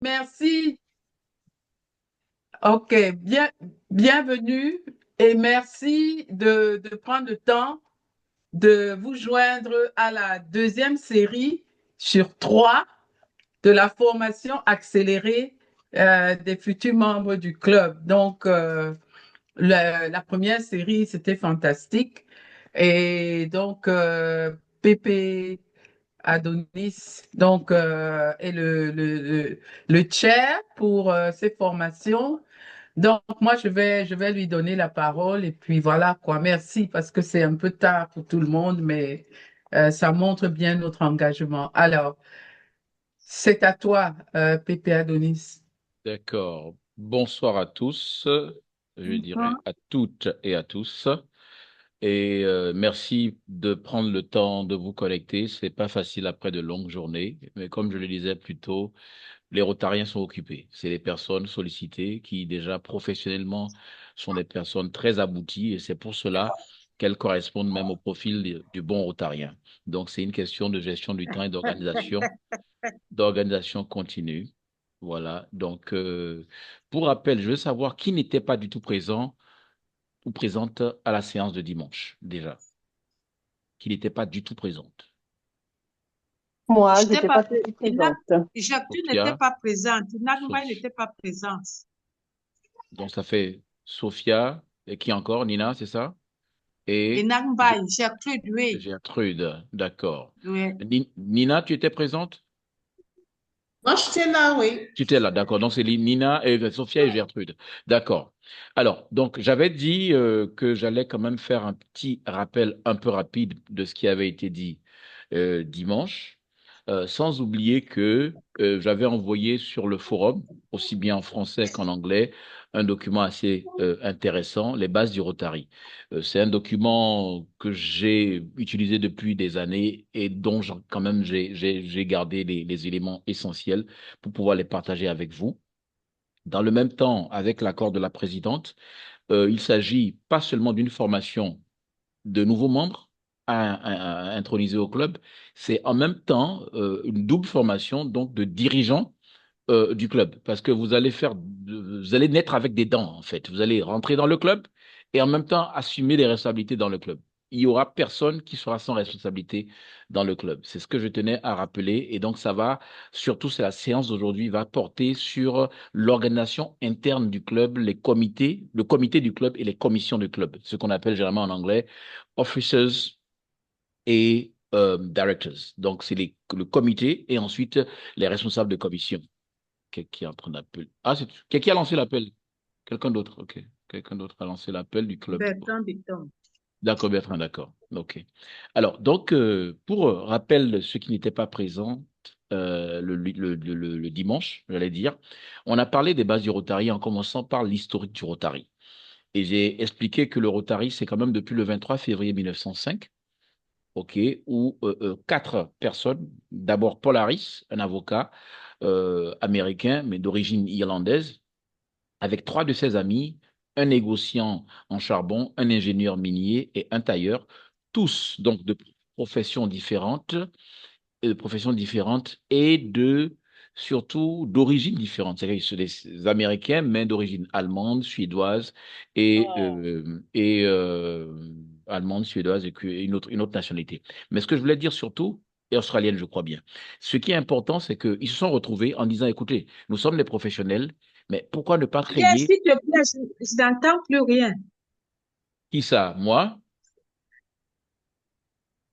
Merci. OK, bienvenue et merci de prendre le temps de vous joindre à la deuxième série sur trois de la formation accélérée des futurs membres du club. Donc, la première série, c'était fantastique. Et donc, Pépé Adonis est le chair pour ces formations. Donc, moi, je vais lui donner la parole et puis voilà quoi. Merci parce que c'est un peu tard pour tout le monde, mais ça montre bien notre engagement. Alors, c'est à toi, Pépé Adonis. D'accord. Bonsoir à tous, je dirais Bonsoir. à toutes et à tous. Et merci de prendre le temps de vous connecter. C'est pas facile après de longues journées, mais comme je le disais plus tôt, les Rotariens sont occupés. C'est des personnes sollicitées qui déjà professionnellement sont des personnes très abouties et c'est pour cela qu'elles correspondent même au profil du bon Rotarien. Donc c'est une question de gestion du temps et d'organisation continue. Voilà. Donc, pour rappel, je veux savoir qui n'était pas du tout présent ou présente à la séance de dimanche, déjà. Qui n'était pas du tout présente. Moi, je J'étais n'étais pas, pas du tout Ina- présente. Jacques, tu n'étais Sophia, pas présente. Nagba Sophie. n'était pas présente. Donc, ça fait Sophia, et qui encore? Nina, c'est ça? Et Et Nagba, Gertrude, oui. Gertrude, d'accord. Oui. Nina, tu étais présente? Moi, j'étais là, oui. Tu étais là, d'accord. Donc, c'est Nina, et Sophia et Gertrude. D'accord. Alors, donc, j'avais dit que j'allais quand même faire un petit rappel un peu rapide de ce qui avait été dit dimanche, sans oublier que j'avais envoyé sur le forum, aussi bien en français qu'en anglais, un document assez intéressant, les bases du Rotary. C'est un document que j'ai utilisé depuis des années et dont quand même j'ai gardé les éléments essentiels pour pouvoir les partager avec vous. Dans le même temps, avec l'accord de la présidente, il s'agit pas seulement d'une formation de nouveaux membres à introniser au club, c'est en même temps une double formation donc de dirigeants du club, parce que vous allez naître avec des dents en fait. Vous allez rentrer dans le club et en même temps assumer les responsabilités dans le club. Il y aura personne qui sera sans responsabilité dans le club. C'est ce que je tenais à rappeler. Et donc, surtout, c'est la séance d'aujourd'hui, va porter sur l'organisation interne du club, les comités, le comité du club et les commissions du club, ce qu'on appelle généralement en anglais officers et directors. Donc, c'est le comité et ensuite les responsables de commission. Qui est en train d'appeler. Ah, qui a lancé l'appel? Quelqu'un d'autre, ok. Quelqu'un d'autre a lancé l'appel du club. Bertrand Biton. D'accord, Bertrand, d'accord. Ok. Alors, donc, pour rappel, de ceux qui n'étaient pas présents le dimanche, j'allais dire, on a parlé des bases du Rotary en commençant par l'historique du Rotary. Et j'ai expliqué que le Rotary, c'est quand même depuis le 23 février 1905, ok, où quatre personnes, d'abord Paul Harris, un avocat américain, mais d'origine irlandaise, avec trois de ses amis, un négociant en charbon, un ingénieur minier et un tailleur, tous donc de professions différentes et surtout d'origines différentes. C'est-à-dire que ce sont des Américains, mais d'origine allemande, suédoise et allemande, suédoise et une autre nationalité. Mais ce que je voulais dire surtout, et australienne, je crois bien. Ce qui est important, c'est qu'ils se sont retrouvés en disant, écoutez, nous sommes des professionnels, mais pourquoi ne pas Bien, créer, s'il te plaît, je n'entends plus rien. qui ça, moi?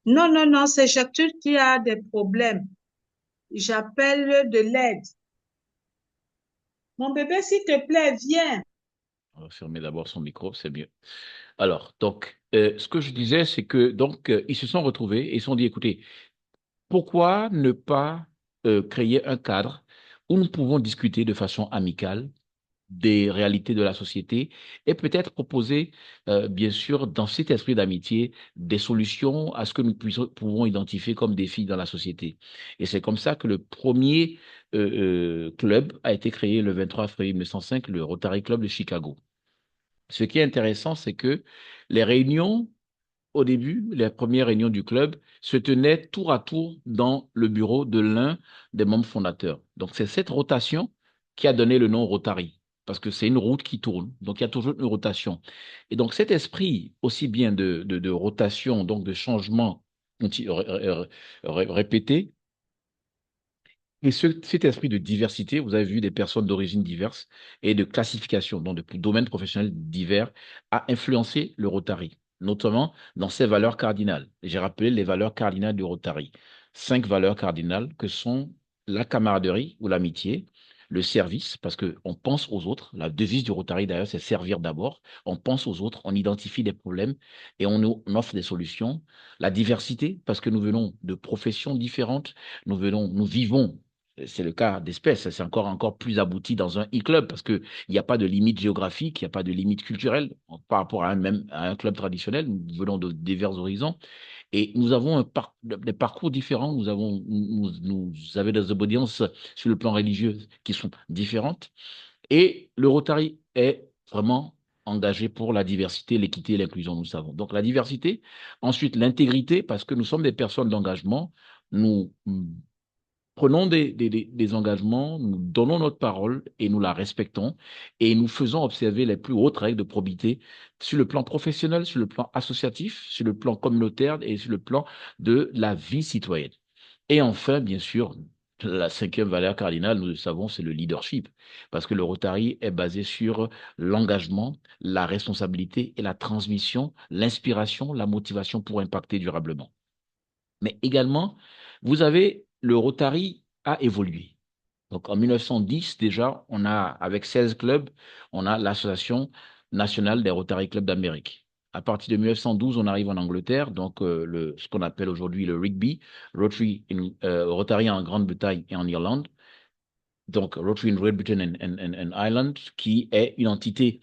Non, non, non, c'est Gertrude qui a des problèmes. J'appelle de l'aide. Mon bébé, s'il te plaît, viens. On va fermer d'abord son micro, c'est mieux. Alors, donc, ce que je disais, c'est que donc ils se sont retrouvés et ils se sont dit, écoutez, pourquoi ne pas créer un cadre où nous pouvons discuter de façon amicale des réalités de la société et peut-être proposer, bien sûr, dans cet esprit d'amitié, des solutions à ce que pouvons identifier comme défis dans la société. Et c'est comme ça que le premier club a été créé le 23 février 1905, le Rotary Club de Chicago. Ce qui est intéressant, c'est que les réunions, au début, les premières réunions du club se tenaient tour à tour dans le bureau de l'un des membres fondateurs. Donc, c'est cette rotation qui a donné le nom Rotary, parce que c'est une route qui tourne, donc il y a toujours une rotation. Et donc cet esprit, aussi bien de rotation, donc de changement répété, et cet esprit de diversité, vous avez vu des personnes d'origine diverses et de classification, donc de domaines professionnels divers, a influencé le Rotary, notamment dans ses valeurs cardinales. J'ai rappelé les valeurs cardinales du Rotary. 5 valeurs cardinales que sont la camaraderie ou l'amitié, le service, parce qu'on pense aux autres. La devise du Rotary, d'ailleurs, c'est servir d'abord. On pense aux autres, on identifie des problèmes et on offre des solutions. La diversité, parce que nous venons de professions différentes, nous vivons, c'est le cas d'espèce, c'est encore plus abouti dans un e-club parce qu'il n'y a pas de limite géographique, il n'y a pas de limite culturelle par rapport à un club traditionnel. Nous venons de divers horizons et nous avons des parcours différents. Nous avons des obédiences sur le plan religieux qui sont différentes. Et le Rotary est vraiment engagé pour la diversité, l'équité et l'inclusion, nous le savons. Donc la diversité, ensuite l'intégrité, parce que nous sommes des personnes d'engagement. Nous prenons des engagements, nous donnons notre parole et nous la respectons et nous faisons observer les plus hautes règles de probité sur le plan professionnel, sur le plan associatif, sur le plan communautaire et sur le plan de la vie citoyenne. Et enfin, bien sûr, la cinquième valeur cardinale, nous le savons, c'est le leadership, parce que le Rotary est basé sur l'engagement, la responsabilité et la transmission, l'inspiration, la motivation pour impacter durablement. Mais également, vous avez le Rotary a évolué. Donc en 1910, déjà, on a, avec 16 clubs, on a l'Association nationale des Rotary Clubs d'Amérique. À partir de 1912, on arrive en Angleterre, donc ce qu'on appelle aujourd'hui le rugby, Rotary en Grande-Bretagne et en Irlande. Donc Rotary in Great Britain and Ireland, qui est une entité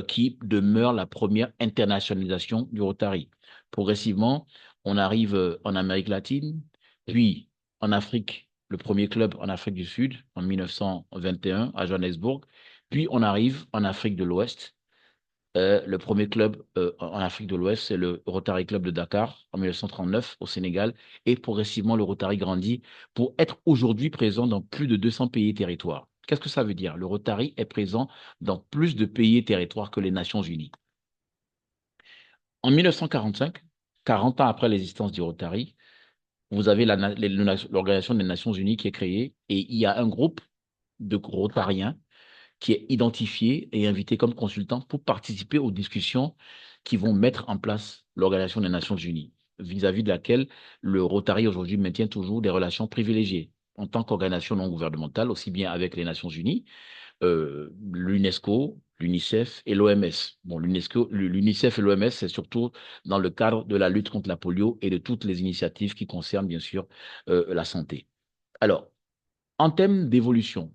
qui demeure la première internationalisation du Rotary. Progressivement, on arrive en Amérique latine, puis en Afrique, le premier club en Afrique du Sud en 1921 à Johannesburg, puis on arrive en Afrique de l'Ouest. Le premier club en Afrique de l'Ouest, c'est le Rotary Club de Dakar en 1939 au Sénégal. Et progressivement, le Rotary grandit pour être aujourd'hui présent dans plus de 200 pays et territoires. Qu'est-ce que ça veut dire? Le Rotary est présent dans plus de pays et territoires que les Nations Unies. En 1945, 40 ans après l'existence du Rotary, vous avez l'Organisation des Nations Unies qui est créée et il y a un groupe de Rotariens qui est identifié et invité comme consultant pour participer aux discussions qui vont mettre en place l'Organisation des Nations Unies, vis-à-vis de laquelle le Rotary aujourd'hui maintient toujours des relations privilégiées en tant qu'organisation non gouvernementale, aussi bien avec les Nations Unies, l'UNESCO, l'UNICEF et l'OMS. Bon, l'UNICEF et l'OMS, c'est surtout dans le cadre de la lutte contre la polio et de toutes les initiatives qui concernent bien sûr la santé. Alors, en termes d'évolution,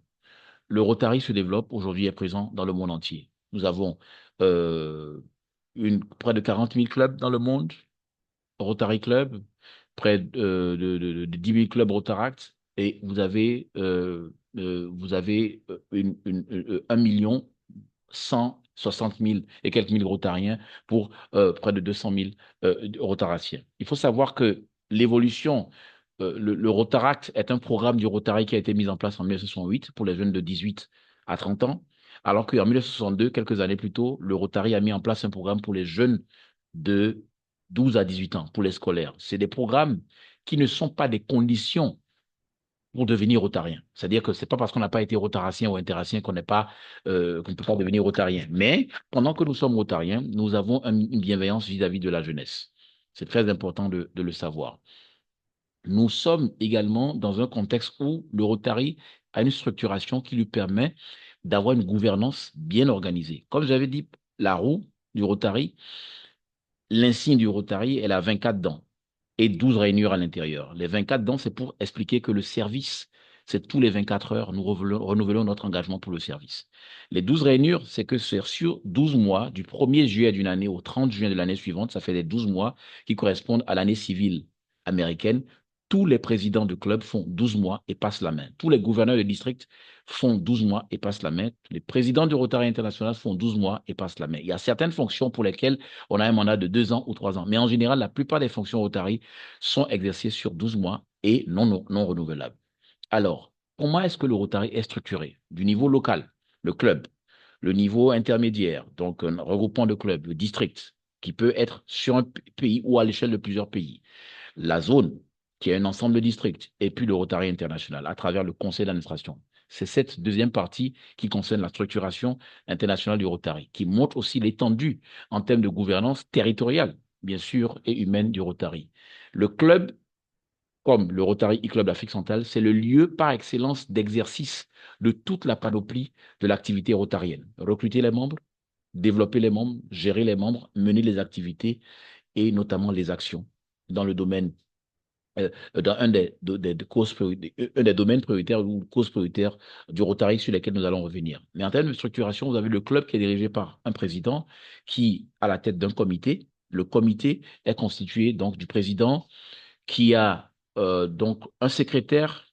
le Rotary se développe, aujourd'hui est présent dans le monde entier. Nous avons près de 40 000 clubs dans le monde, Rotary Club, près de 10 000 clubs Rotaract, et vous avez 1 160 000 et quelques mille Rotariens pour près de 200 000 Rotaractiens. Il faut savoir que l'évolution, le Rotaract est un programme du Rotary qui a été mis en place en 1968 pour les jeunes de 18 à 30 ans, alors qu'en 1962, quelques années plus tôt, le Rotary a mis en place un programme pour les jeunes de 12 à 18 ans, pour les scolaires. C'est des programmes qui ne sont pas des conditions pour devenir rotarien. C'est-à-dire que ce n'est pas parce qu'on n'a pas été rotaracien ou interacien qu'on ne peut pas devenir rotarien. Mais pendant que nous sommes rotariens, nous avons une bienveillance vis-à-vis de la jeunesse. C'est très important de le savoir. Nous sommes également dans un contexte où le Rotary a une structuration qui lui permet d'avoir une gouvernance bien organisée. Comme j'avais dit, la roue du Rotary, l'insigne du Rotary, elle a 24 dents et 12 rainures à l'intérieur. Les 24 dents, c'est pour expliquer que le service, c'est tous les 24 heures, nous renouvelons notre engagement pour le service. Les 12 rainures, c'est que c'est sur 12 mois, du 1er juillet d'une année au 30 juin de l'année suivante, ça fait les 12 mois qui correspondent à l'année civile américaine. Tous les présidents de club font 12 mois et passent la main. Tous les gouverneurs de district font 12 mois et passent la main. Les présidents du Rotary International font 12 mois et passent la main. Il y a certaines fonctions pour lesquelles on a un mandat de 2 ans ou 3 ans. Mais en général, la plupart des fonctions Rotary sont exercées sur 12 mois et non renouvelables. Alors, comment est-ce que le Rotary est structuré? Du niveau local, le club, le niveau intermédiaire, donc un regroupement de clubs, le district, qui peut être sur un pays ou à l'échelle de plusieurs pays, la zone, qui est un ensemble de districts, et puis le Rotary international à travers le conseil d'administration. C'est cette deuxième partie qui concerne la structuration internationale du Rotary, qui montre aussi l'étendue en termes de gouvernance territoriale, bien sûr, et humaine du Rotary. Le club, comme le Rotary e-Club d'Afrique centrale, c'est le lieu par excellence d'exercice de toute la panoplie de l'activité rotarienne. Recruter les membres, développer les membres, gérer les membres, mener les activités et notamment les actions dans le domaine dans un des domaines prioritaires ou causes prioritaires du Rotary sur lesquels nous allons revenir. Mais en termes de structuration, vous avez le club qui est dirigé par un président qui a la tête d'un comité. Le comité est constitué donc du président qui a donc un secrétaire,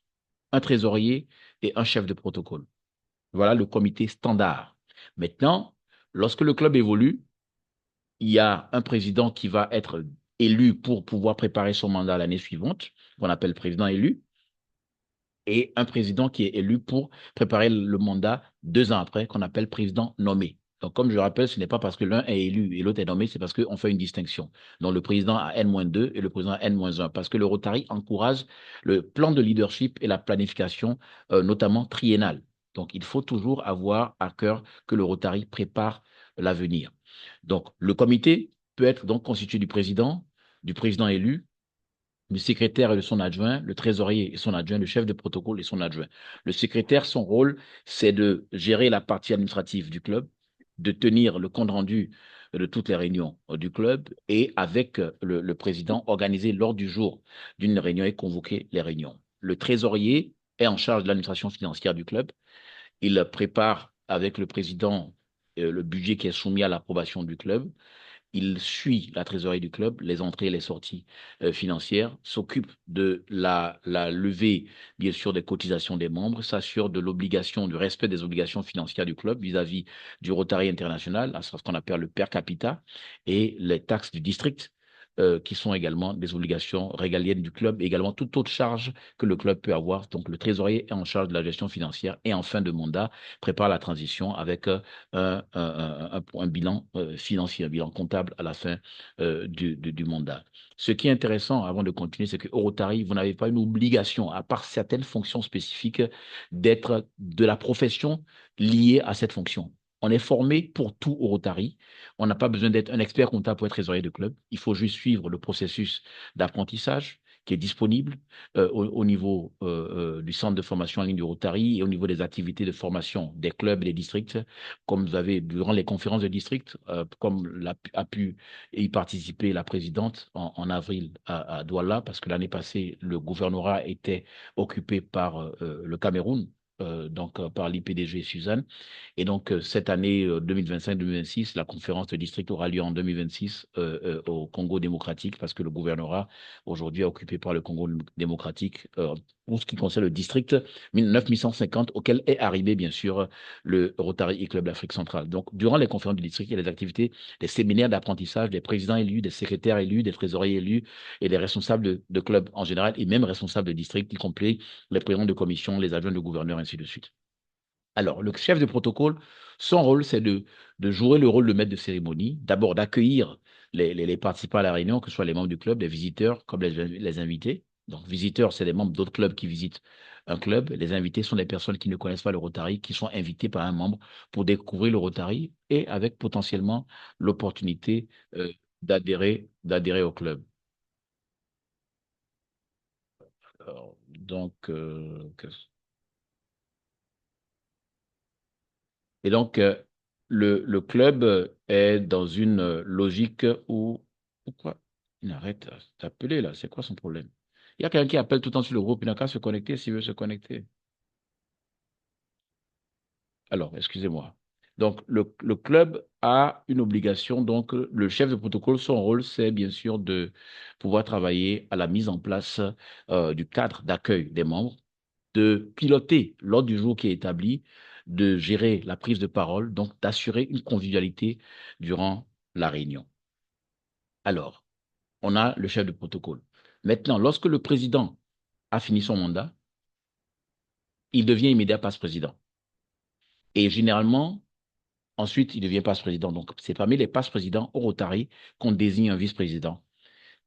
un trésorier et un chef de protocole. Voilà le comité standard. Maintenant, lorsque le club évolue, il y a un président qui va être élu pour pouvoir préparer son mandat l'année suivante, qu'on appelle président élu, et un président qui est élu pour préparer le mandat 2 ans après, qu'on appelle président nommé. Donc, comme je rappelle, ce n'est pas parce que l'un est élu et l'autre est nommé, c'est parce qu'on fait une distinction. Donc, le président a N-2 et le président a N-1, parce que le Rotary encourage le plan de leadership et la planification, notamment triennale. Donc, il faut toujours avoir à cœur que le Rotary prépare l'avenir. Donc, le comité peut être donc constitué du président élu, du secrétaire et de son adjoint, le trésorier et son adjoint, le chef de protocole et son adjoint. Le secrétaire, son rôle, c'est de gérer la partie administrative du club, de tenir le compte-rendu de toutes les réunions du club et avec le président, organiser l'ordre du jour d'une réunion et convoquer les réunions. Le trésorier est en charge de l'administration financière du club. Il prépare avec le président le budget qui est soumis à l'approbation du club. Il suit la trésorerie du club, les entrées et les sorties financières, s'occupe de la levée, bien sûr, des cotisations des membres, s'assure de l'obligation, du respect des obligations financières du club vis-à-vis du Rotary international, à ce qu'on appelle le per capita, et les taxes du district, qui sont également des obligations régaliennes du club, et également toute autre charge que le club peut avoir. Donc, le trésorier est en charge de la gestion financière et en fin de mandat, prépare la transition avec un bilan financier, un bilan comptable à la fin du mandat. Ce qui est intéressant, avant de continuer, c'est qu'au Rotary, vous n'avez pas une obligation, à part certaines fonctions spécifiques, d'être de la profession liée à cette fonction. On est formé pour tout au Rotary. On n'a pas besoin d'être un expert comptable pour être trésorier de club. Il faut juste suivre le processus d'apprentissage qui est disponible au niveau du centre de formation en ligne du Rotary et au niveau des activités de formation des clubs et des districts, comme vous avez durant les conférences de district, comme a pu y participer la présidente en avril à Douala, parce que l'année passée, le gouvernorat était occupé par le Cameroun. Donc par l'IPDG Suzanne. Et donc cette année 2025-2026, la conférence de district aura lieu en 2026 au Congo démocratique parce que le gouvernorat aujourd'hui est occupé par le Congo démocratique pour ce qui concerne le district 9150 auquel est arrivé bien sûr le Rotary e-Club d'Afrique centrale. Donc durant les conférences du district, il y a des activités, des séminaires d'apprentissage, des présidents élus, des secrétaires élus, des trésoriers élus et des responsables de clubs en général et même responsables de district, y compris les présidents de commission, les adjoints de gouverneur, ainsi de suite. Alors, le chef de protocole, son rôle, c'est de jouer le rôle de maître de cérémonie, d'abord d'accueillir les participants à la réunion, que ce soit les membres du club, les visiteurs, comme les invités. Donc, visiteurs, c'est les membres d'autres clubs qui visitent un club. Les invités sont des personnes qui ne connaissent pas le Rotary, qui sont invitées par un membre pour découvrir le Rotary et avec potentiellement l'opportunité d'adhérer au club. Alors, donc, et donc, le club est dans une logique où... Pourquoi il arrête d'appeler là? C'est quoi son problème? Il y a quelqu'un qui appelle tout le temps sur le groupe, il n'a qu'à se connecter s'il veut se connecter. Alors, excusez-moi. Donc, le club a une obligation. Donc, le chef de protocole, son rôle, c'est bien sûr de pouvoir travailler à la mise en place du cadre d'accueil des membres, de piloter l'ordre du jour qui est établi, de gérer la prise de parole, donc d'assurer une convivialité durant la réunion. Alors, on a le chef de protocole. Maintenant, lorsque le président a fini son mandat, il devient immédiat passe-président. Et généralement, ensuite, il devient passe-président. Donc, c'est parmi les passe-présidents au Rotary qu'on désigne un vice-président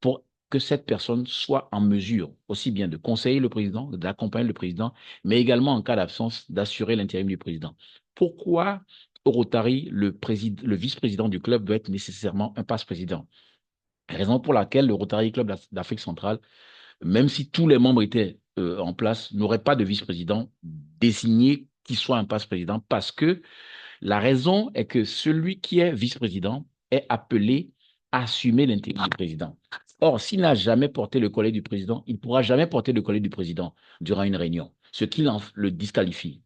pour que cette personne soit en mesure aussi bien de conseiller le président, d'accompagner le président, mais également en cas d'absence, d'assurer l'intérim du président. Pourquoi au Rotary, le vice-président du club doit être nécessairement un passe-président? Raison pour laquelle le Rotary Club d'Afrique centrale, même si tous les membres étaient en place, n'aurait pas de vice-président désigné qui soit un passe-président parce que la raison est que celui qui est vice-président est appelé à assumer l'intérim du président. Or, s'il n'a jamais porté le collet du président, il ne pourra jamais porter le collet du président durant une réunion, ce qui le disqualifie.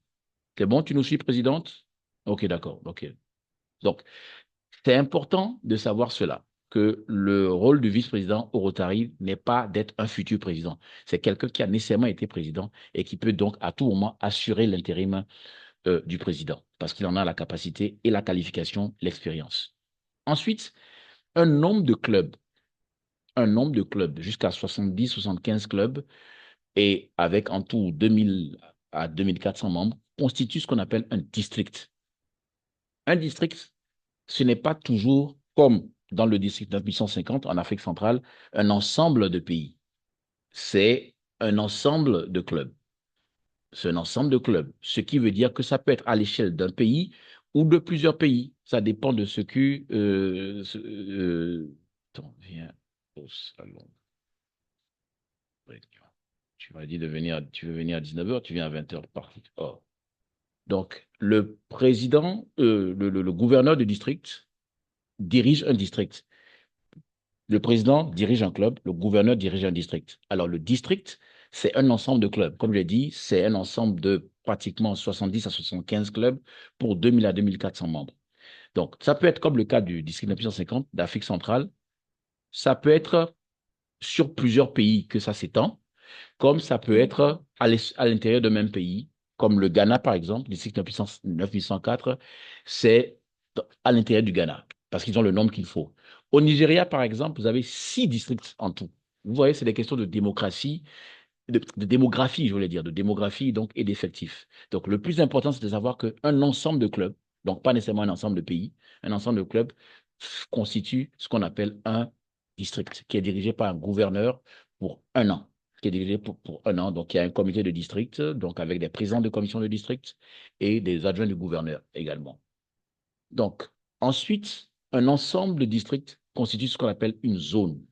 C'est bon, tu nous suis, présidente? Ok, d'accord. Ok. Donc, c'est important de savoir cela, que le rôle du vice-président au Rotary n'est pas d'être un futur président. C'est quelqu'un qui a nécessairement été président et qui peut donc à tout moment assurer l'intérim du président, parce qu'il en a la capacité et la qualification, l'expérience. Ensuite, un nombre de clubs jusqu'à 70, 75 clubs, et avec en tout 2000 à 2400 membres, constitue ce qu'on appelle un district. Un district, ce n'est pas toujours comme dans le district 9850 en Afrique centrale, un ensemble de pays. C'est un ensemble de clubs. C'est un ensemble de clubs, ce qui veut dire que ça peut être à l'échelle d'un pays ou de plusieurs pays. Ça dépend de ce que... attends, viens au salon. Tu m'as dit tu veux venir à 19h, tu viens à 20h. Parfait. Oh. Donc, le président, le gouverneur du district dirige un district. Le président dirige un club, le gouverneur dirige un district. Alors, le district, c'est un ensemble de clubs. Comme je l'ai dit, c'est un ensemble de pratiquement 70 à 75 clubs pour 2000 à 2400 membres. Donc, ça peut être comme le cas du district 950 d'Afrique centrale. Ça peut être sur plusieurs pays que ça s'étend, comme ça peut être à l'intérieur d'un même pays, comme le Ghana, par exemple, le district 9104, c'est à l'intérieur du Ghana, parce qu'ils ont le nombre qu'il faut. Au Nigeria, par exemple, vous avez 6 districts en tout. Vous voyez, c'est des questions de démocratie, de démographie, je voulais dire, de démographie donc, et d'effectifs. Donc, le plus important, c'est de savoir qu'un ensemble de clubs, donc pas nécessairement un ensemble de pays, un ensemble de clubs constitue ce qu'on appelle un district, qui est dirigé par un gouverneur pour un an, qui est dirigé pour un an. Donc, il y a un comité de district, donc avec des présidents de commission de district et des adjoints du gouverneur également. Donc, ensuite, un ensemble de districts constitue ce qu'on appelle une zone.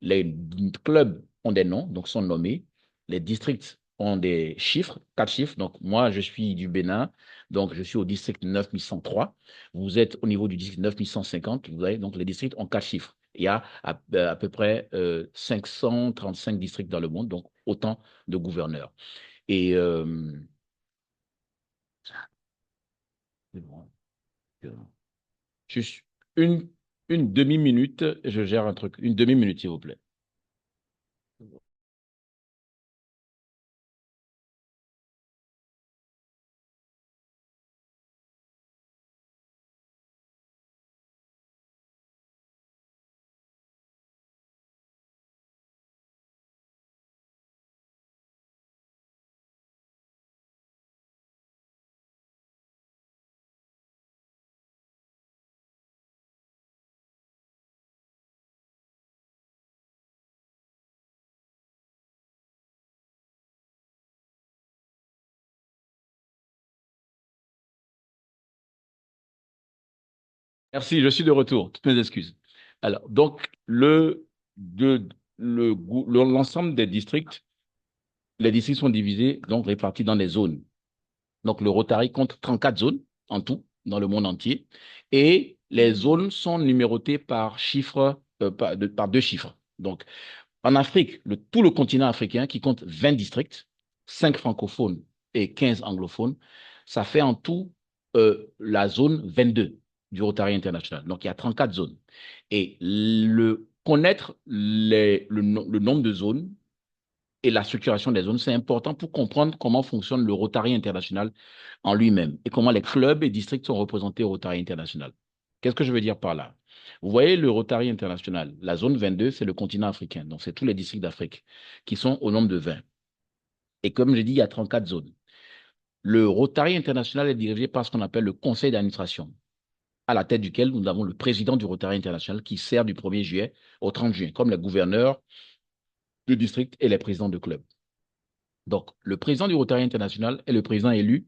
Les clubs ont des noms, donc sont nommés. Les districts ont des chiffres, 4 chiffres. Donc, moi, je suis du Bénin, donc je suis au district 9103. Vous êtes au niveau du district 9150. Vous voyez, donc les districts ont 4 chiffres. Il y a à peu près 535 districts dans le monde, donc autant de gouverneurs. Et juste une demi-minute, je gère un truc. Une demi-minute, s'il vous plaît. Merci, je suis de retour. Toutes mes excuses. Alors, donc, l'ensemble des districts, les districts sont divisés, donc répartis dans des zones. Donc, le Rotary compte 34 zones en tout, dans le monde entier. Et les zones sont numérotées par chiffres, par 2 chiffres. Donc, en Afrique, tout le continent africain qui compte 20 districts, 5 francophones et 15 anglophones, ça fait en tout la zone 22 du Rotary International. Donc, il y a 34 zones. Et connaître le nombre de zones et la structuration des zones, c'est important pour comprendre comment fonctionne le Rotary International en lui-même et comment les clubs et districts sont représentés au Rotary International. Qu'est-ce que je veux dire par là? Vous voyez le Rotary International, la zone 22, c'est le continent africain. Donc, c'est tous les districts d'Afrique qui sont au nombre de 20. Et comme j'ai dit, il y a 34 zones. Le Rotary International est dirigé par ce qu'on appelle le conseil d'administration, à la tête duquel nous avons le président du Rotary International qui sert du 1er juillet au 30 juin, comme les gouverneurs de district et les présidents de club. Donc, le président du Rotary International et le président élu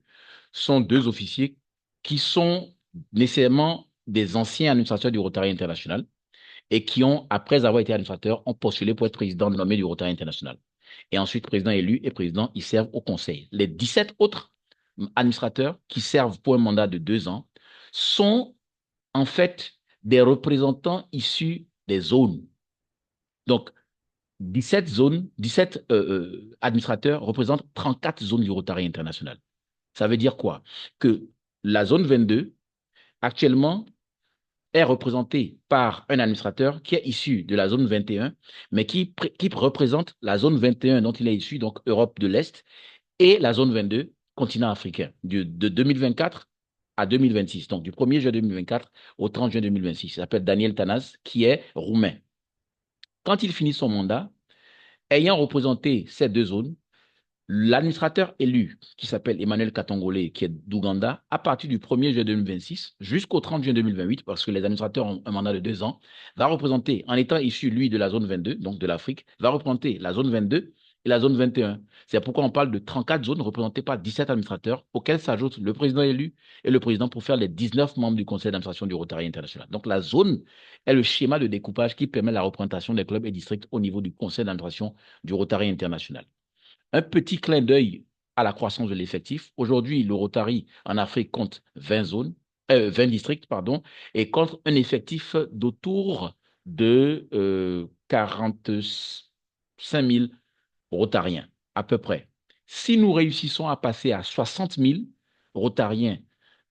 sont deux officiers qui sont nécessairement des anciens administrateurs du Rotary International et qui ont, après avoir été administrateurs, ont postulé pour être président nommé du Rotary International. Et ensuite, président élu et président, ils servent au conseil. Les 17 autres administrateurs qui servent pour un mandat de 2 ans sont en fait des représentants issus des zones. Donc, 17 zones, 17 administrateurs représentent 34 zones du Rotary International. Ça veut dire quoi? Que la zone 22, actuellement, est représentée par un administrateur qui est issu de la zone 21, mais qui représente la zone 21 dont il est issu, donc Europe de l'Est, et la zone 22, continent africain, de 2024 à 2026, donc du 1er juin 2024 au 30 juin 2026. Il s'appelle Daniel Tanaz, qui est roumain. Quand il finit son mandat, ayant représenté ces deux zones, l'administrateur élu, qui s'appelle Emmanuel Katongole, qui est d'Ouganda, à partir du 1er juin 2026 jusqu'au 30 juin 2028, parce que les administrateurs ont un mandat de 2 ans, va représenter, en étant issu, lui, de la zone 22, donc de l'Afrique, va représenter la zone 22 et la zone 21. C'est pourquoi on parle de 34 zones représentées par 17 administrateurs, auxquels s'ajoute le président élu et le président pour faire les 19 membres du conseil d'administration du Rotary International. Donc la zone est le schéma de découpage qui permet la représentation des clubs et districts au niveau du conseil d'administration du Rotary International. Un petit clin d'œil à la croissance de l'effectif. Aujourd'hui, le Rotary en Afrique compte 20 districts, pardon, et compte un effectif d'autour de 45 000 Rotariens, à peu près. Si nous réussissons à passer à 60 000 Rotariens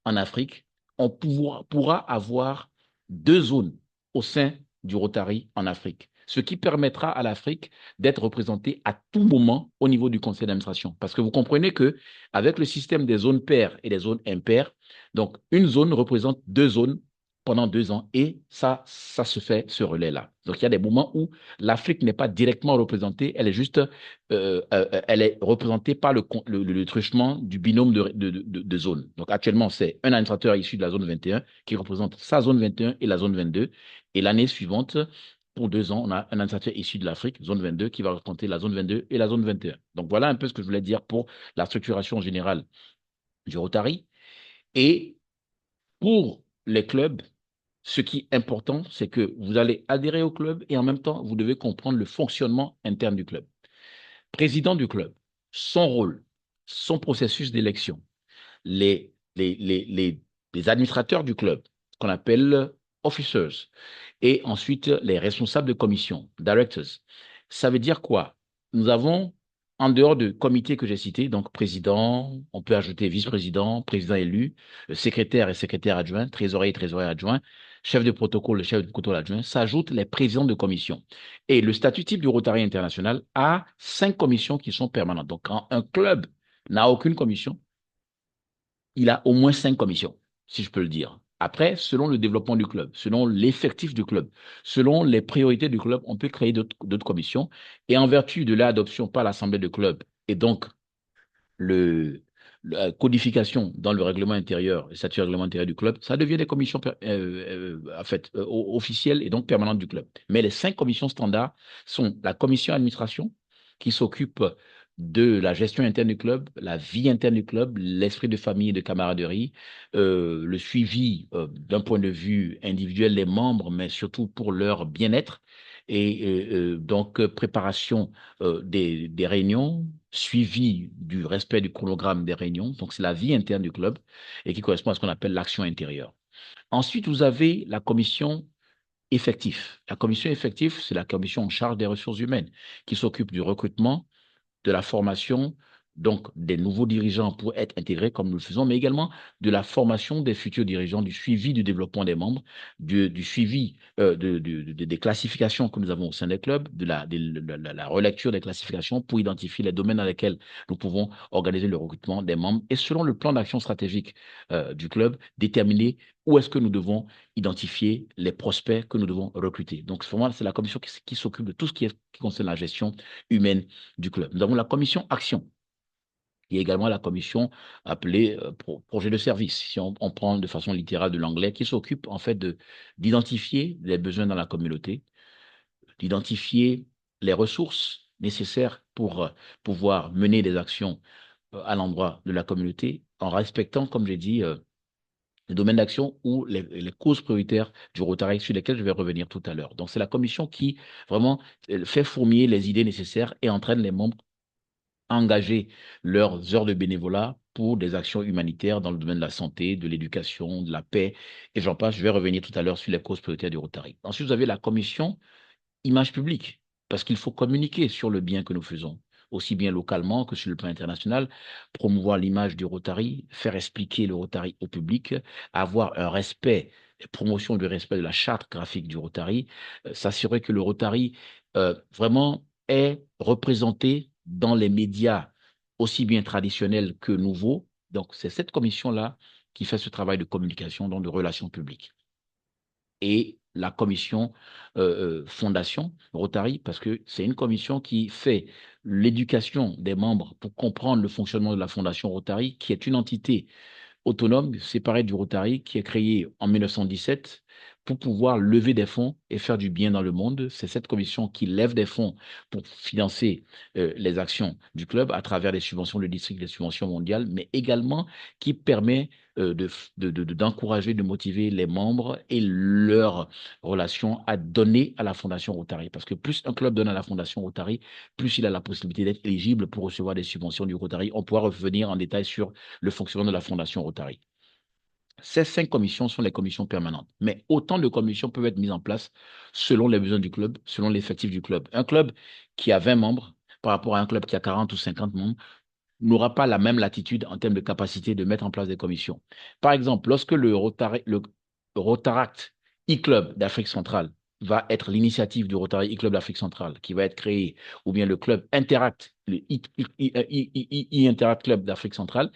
en Afrique, on pourra avoir 2 zones au sein du Rotary en Afrique, ce qui permettra à l'Afrique d'être représentée à tout moment au niveau du conseil d'administration. Parce que vous comprenez qu'avec le système des zones paires et des zones impaires, donc une zone représente 2 zones pendant 2 ans et ça se fait ce relais-là. Donc il y a des moments où l'Afrique n'est pas directement représentée, elle est juste elle est représentée par le truchement du binôme de zones. Donc actuellement, c'est un administrateur issu de la zone 21 qui représente sa zone 21 et la zone 22. Et l'année suivante, pour 2 ans, on a un administrateur issu de l'Afrique, zone 22, qui va représenter la zone 22 et la zone 21. Donc voilà un peu ce que je voulais dire pour la structuration générale du Rotary. Et pour les clubs, ce qui est important, c'est que vous allez adhérer au club et en même temps, vous devez comprendre le fonctionnement interne du club. Président du club, son rôle, son processus d'élection, les administrateurs du club, qu'on appelle officers, et ensuite les responsables de commission, directors. Ça veut dire quoi? Nous avons, en dehors de comités que j'ai cités, donc président, on peut ajouter vice-président, président élu, secrétaire et secrétaire adjoint, trésorier et trésorier adjoint, chef de protocole, chef de protocole adjoint, s'ajoutent les présidents de commission. Et le statut type du Rotary International a 5 commissions qui sont permanentes. Donc, quand un club n'a aucune commission, il a au moins 5 commissions, si je peux le dire. Après, selon le développement du club, selon l'effectif du club, selon les priorités du club, on peut créer d'autres commissions. Et en vertu de l'adoption par l'Assemblée de club et donc la codification dans le règlement intérieur, le statut règlement intérieur du club, ça devient des commissions officielles et donc permanentes du club. Mais les 5 commissions standards sont la commission administration qui s'occupe de la gestion interne du club, la vie interne du club, l'esprit de famille et de camaraderie, le suivi d'un point de vue individuel des membres, mais surtout pour leur bien-être, et donc préparation des réunions, suivi du respect du chronogramme des réunions, donc c'est la vie interne du club et qui correspond à ce qu'on appelle l'action intérieure. Ensuite, vous avez la commission effective. La commission effective, c'est la commission en charge des ressources humaines qui s'occupe du recrutement, de la formation, donc des nouveaux dirigeants pour être intégrés comme nous le faisons, mais également de la formation des futurs dirigeants, du suivi du développement des membres, du suivi des classifications que nous avons au sein des clubs, de la relecture des classifications pour identifier les domaines dans lesquels nous pouvons organiser le recrutement des membres et selon le plan d'action stratégique du club, déterminer où est-ce que nous devons identifier les prospects que nous devons recruter. Donc, vraiment, c'est la commission qui s'occupe de tout ce qui concerne la gestion humaine du club. Nous avons la commission action Il y a également la commission appelée projet de service, si on prend de façon littérale de l'anglais, qui s'occupe en fait d'identifier les besoins dans la communauté, d'identifier les ressources nécessaires pour pouvoir mener des actions à l'endroit de la communauté en respectant, comme j'ai dit, les domaines d'action ou les causes prioritaires du Rotary sur lesquelles je vais revenir tout à l'heure. Donc, c'est la commission qui vraiment fait fourmiller les idées nécessaires et entraîne les membres à engager leurs heures de bénévolat pour des actions humanitaires dans le domaine de la santé, de l'éducation, de la paix, et j'en passe. Je vais revenir tout à l'heure sur les causes prioritaires du Rotary. Ensuite, vous avez la commission image publique, parce qu'il faut communiquer sur le bien que nous faisons, aussi bien localement que sur le plan international, promouvoir l'image du Rotary, faire expliquer le Rotary au public, avoir un respect, promotion du respect de la charte graphique du Rotary, s'assurer que le Rotary vraiment est représenté dans les médias aussi bien traditionnels que nouveaux. Donc, c'est cette commission-là qui fait ce travail de communication, donc de relations publiques. Et la commission fondation Rotary, parce que c'est une commission qui fait l'éducation des membres pour comprendre le fonctionnement de la fondation Rotary, qui est une entité autonome, séparée du Rotary, qui est créée en 1917 pour pouvoir lever des fonds et faire du bien dans le monde. C'est cette commission qui lève des fonds pour financer les actions du club à travers des subventions de district, des subventions mondiales, mais également qui permet d'encourager, de motiver les membres et leurs relations à donner à la Fondation Rotary. Parce que plus un club donne à la Fondation Rotary, plus il a la possibilité d'être éligible pour recevoir des subventions du Rotary. On pourra revenir en détail sur le fonctionnement de la Fondation Rotary. Ces 5 commissions sont les commissions permanentes. Mais autant de commissions peuvent être mises en place selon les besoins du club, selon l'effectif du club. Un club qui a 20 membres par rapport à un club qui a 40 ou 50 membres n'aura pas la même latitude en termes de capacité de mettre en place des commissions. Par exemple, lorsque le Rotaract e-Club d'Afrique centrale va être l'initiative du Rotary e-Club d'Afrique centrale qui va être créé, ou bien le club Interact, le e-Interact Club d'Afrique centrale,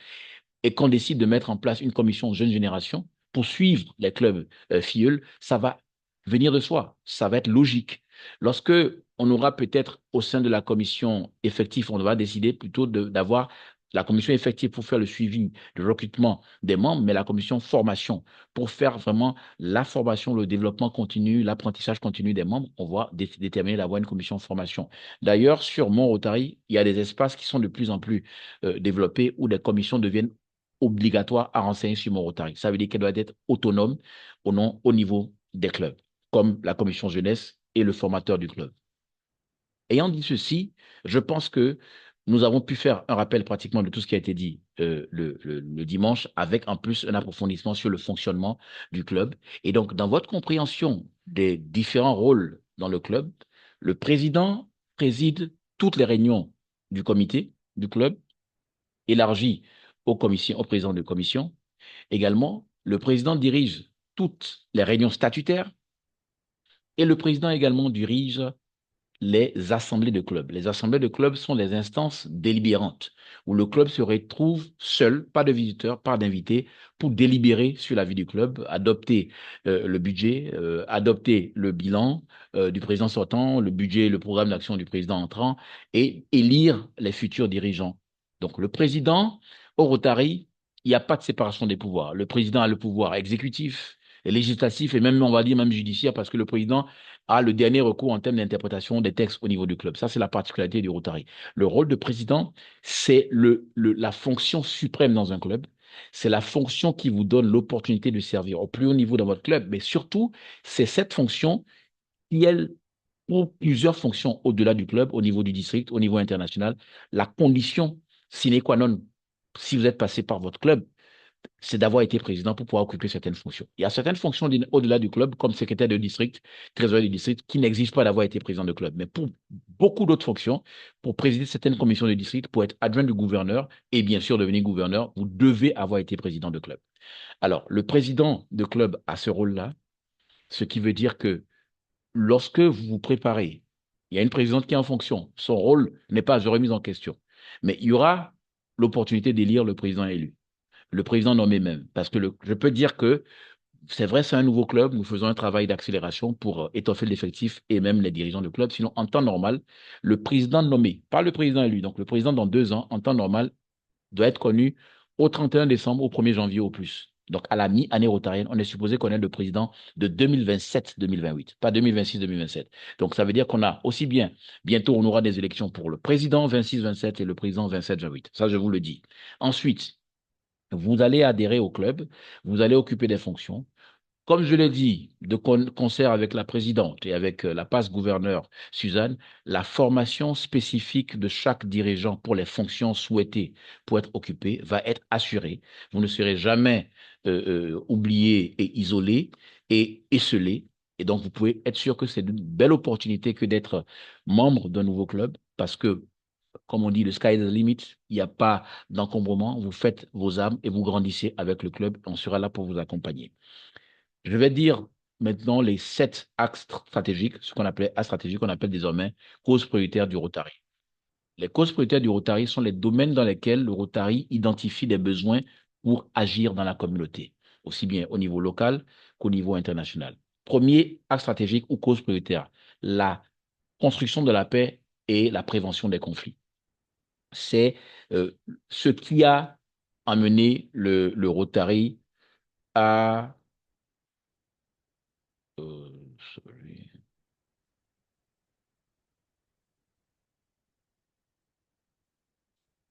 et qu'on décide de mettre en place une commission jeune génération pour suivre les clubs filleuls, ça va venir de soi, ça va être logique. Lorsque on aura peut-être au sein de la commission effective, on va décider plutôt d'avoir la commission effective pour faire le suivi du recrutement des membres, mais la commission formation pour faire vraiment la formation, le développement continu, l'apprentissage continu des membres, on va déterminer d'avoir une commission formation. D'ailleurs, sur mon Rotary, il y a des espaces qui sont de plus en plus développés où des commissions deviennent obligatoires à renseigner sur mon Rotary. Ça veut dire qu'elle doit être autonome au niveau des clubs, comme la commission jeunesse et le formateur du club. Ayant dit ceci, je pense que nous avons pu faire un rappel pratiquement de tout ce qui a été dit le dimanche, avec en plus un approfondissement sur le fonctionnement du club. Et donc, dans votre compréhension des différents rôles dans le club, le président préside toutes les réunions du comité du club, élargi aux présidents de commission. Également, le président dirige toutes les réunions statutaires et le président également dirige les assemblées de clubs. Les assemblées de clubs sont des instances délibérantes où le club se retrouve seul, pas de visiteurs, pas d'invités, pour délibérer sur la vie du club, adopter le budget, adopter le bilan du président sortant, le budget, le programme d'action du président entrant et élire les futurs dirigeants. Donc le président, au Rotary, il n'y a pas de séparation des pouvoirs. Le président a le pouvoir exécutif, législatif et même, on va dire, même judiciaire, parce que le président a le dernier recours en termes d'interprétation des textes au niveau du club. Ça, c'est la particularité du Rotary. Le rôle de président, c'est la fonction suprême dans un club. C'est la fonction qui vous donne l'opportunité de servir au plus haut niveau dans votre club. Mais surtout, c'est cette fonction qui, elle, pour plusieurs fonctions au-delà du club, au niveau du district, au niveau international, la condition sine qua non, si vous êtes passé par votre club, c'est d'avoir été président pour pouvoir occuper certaines fonctions. Il y a certaines fonctions au-delà du club, comme secrétaire de district, trésorier du district, qui n'exigent pas d'avoir été président de club. Mais pour beaucoup d'autres fonctions, pour présider certaines commissions de district, pour être adjoint du gouverneur et bien sûr devenir gouverneur, vous devez avoir été président de club. Alors, le président de club a ce rôle-là, ce qui veut dire que lorsque vous vous préparez, il y a une présidente qui est en fonction. Son rôle n'est pas remis en question. Mais il y aura l'opportunité d'élire le président élu. Le président nommé même. Parce que je peux dire que c'est vrai, c'est un nouveau club. Nous faisons un travail d'accélération pour étoffer l'effectif et même les dirigeants du club. Sinon, en temps normal, le président nommé, pas le président élu, donc le président dans 2 ans, en temps normal, doit être connu au 31 décembre, au 1er janvier au plus. Donc, à la mi-année rotarienne, on est supposé connaître le président de 2027-2028, pas 2026-2027. Donc, ça veut dire qu'on a aussi bien, bientôt, on aura des élections pour le président 26-27 et le président 27-28. Ça, je vous le dis. Ensuite, vous allez adhérer au club, vous allez occuper des fonctions. Comme je l'ai dit, de concert avec la présidente et avec la passe gouverneur Suzanne, la formation spécifique de chaque dirigeant pour les fonctions souhaitées pour être occupées va être assurée. Vous ne serez jamais oublié et isolé et esselé. Et donc, vous pouvez être sûr que c'est une belle opportunité que d'être membre d'un nouveau club parce que, comme on dit, le sky is the limit. Il n'y a pas d'encombrement. Vous faites vos armes et vous grandissez avec le club. On sera là pour vous accompagner. Je vais dire maintenant les 7 axes stratégiques, ce qu'on appelait axes stratégiques, qu'on appelle désormais causes prioritaires du Rotary. Les causes prioritaires du Rotary sont les domaines dans lesquels le Rotary identifie des besoins pour agir dans la communauté, aussi bien au niveau local qu'au niveau international. Premier axe stratégique ou cause prioritaire, la construction de la paix et la prévention des conflits. C'est ce qui a amené le Rotary à celui-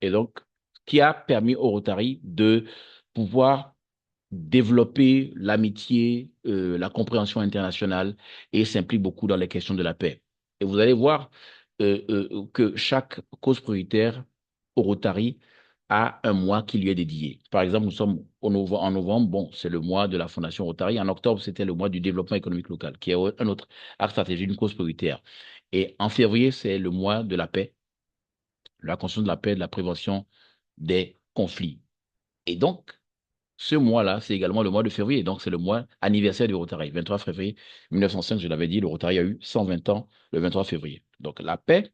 et donc, qui a permis au Rotary de pouvoir développer l'amitié, la compréhension internationale et s'implique beaucoup dans les questions de la paix. Et vous allez voir que chaque cause prioritaire au Rotary a un mois qui lui est dédié. Par exemple, nous sommes en novembre, bon, c'est le mois de la Fondation Rotary. En octobre, c'était le mois du développement économique local, qui est un autre axe stratégique, une cause prioritaire. Et en février, c'est le mois de la paix, la construction de la paix, de la prévention des conflits. Et donc, ce mois-là, c'est également le mois de février. Donc, c'est le mois anniversaire du Rotary. 23 février 1905, je l'avais dit, le Rotary a eu 120 ans le 23 février. Donc, la paix.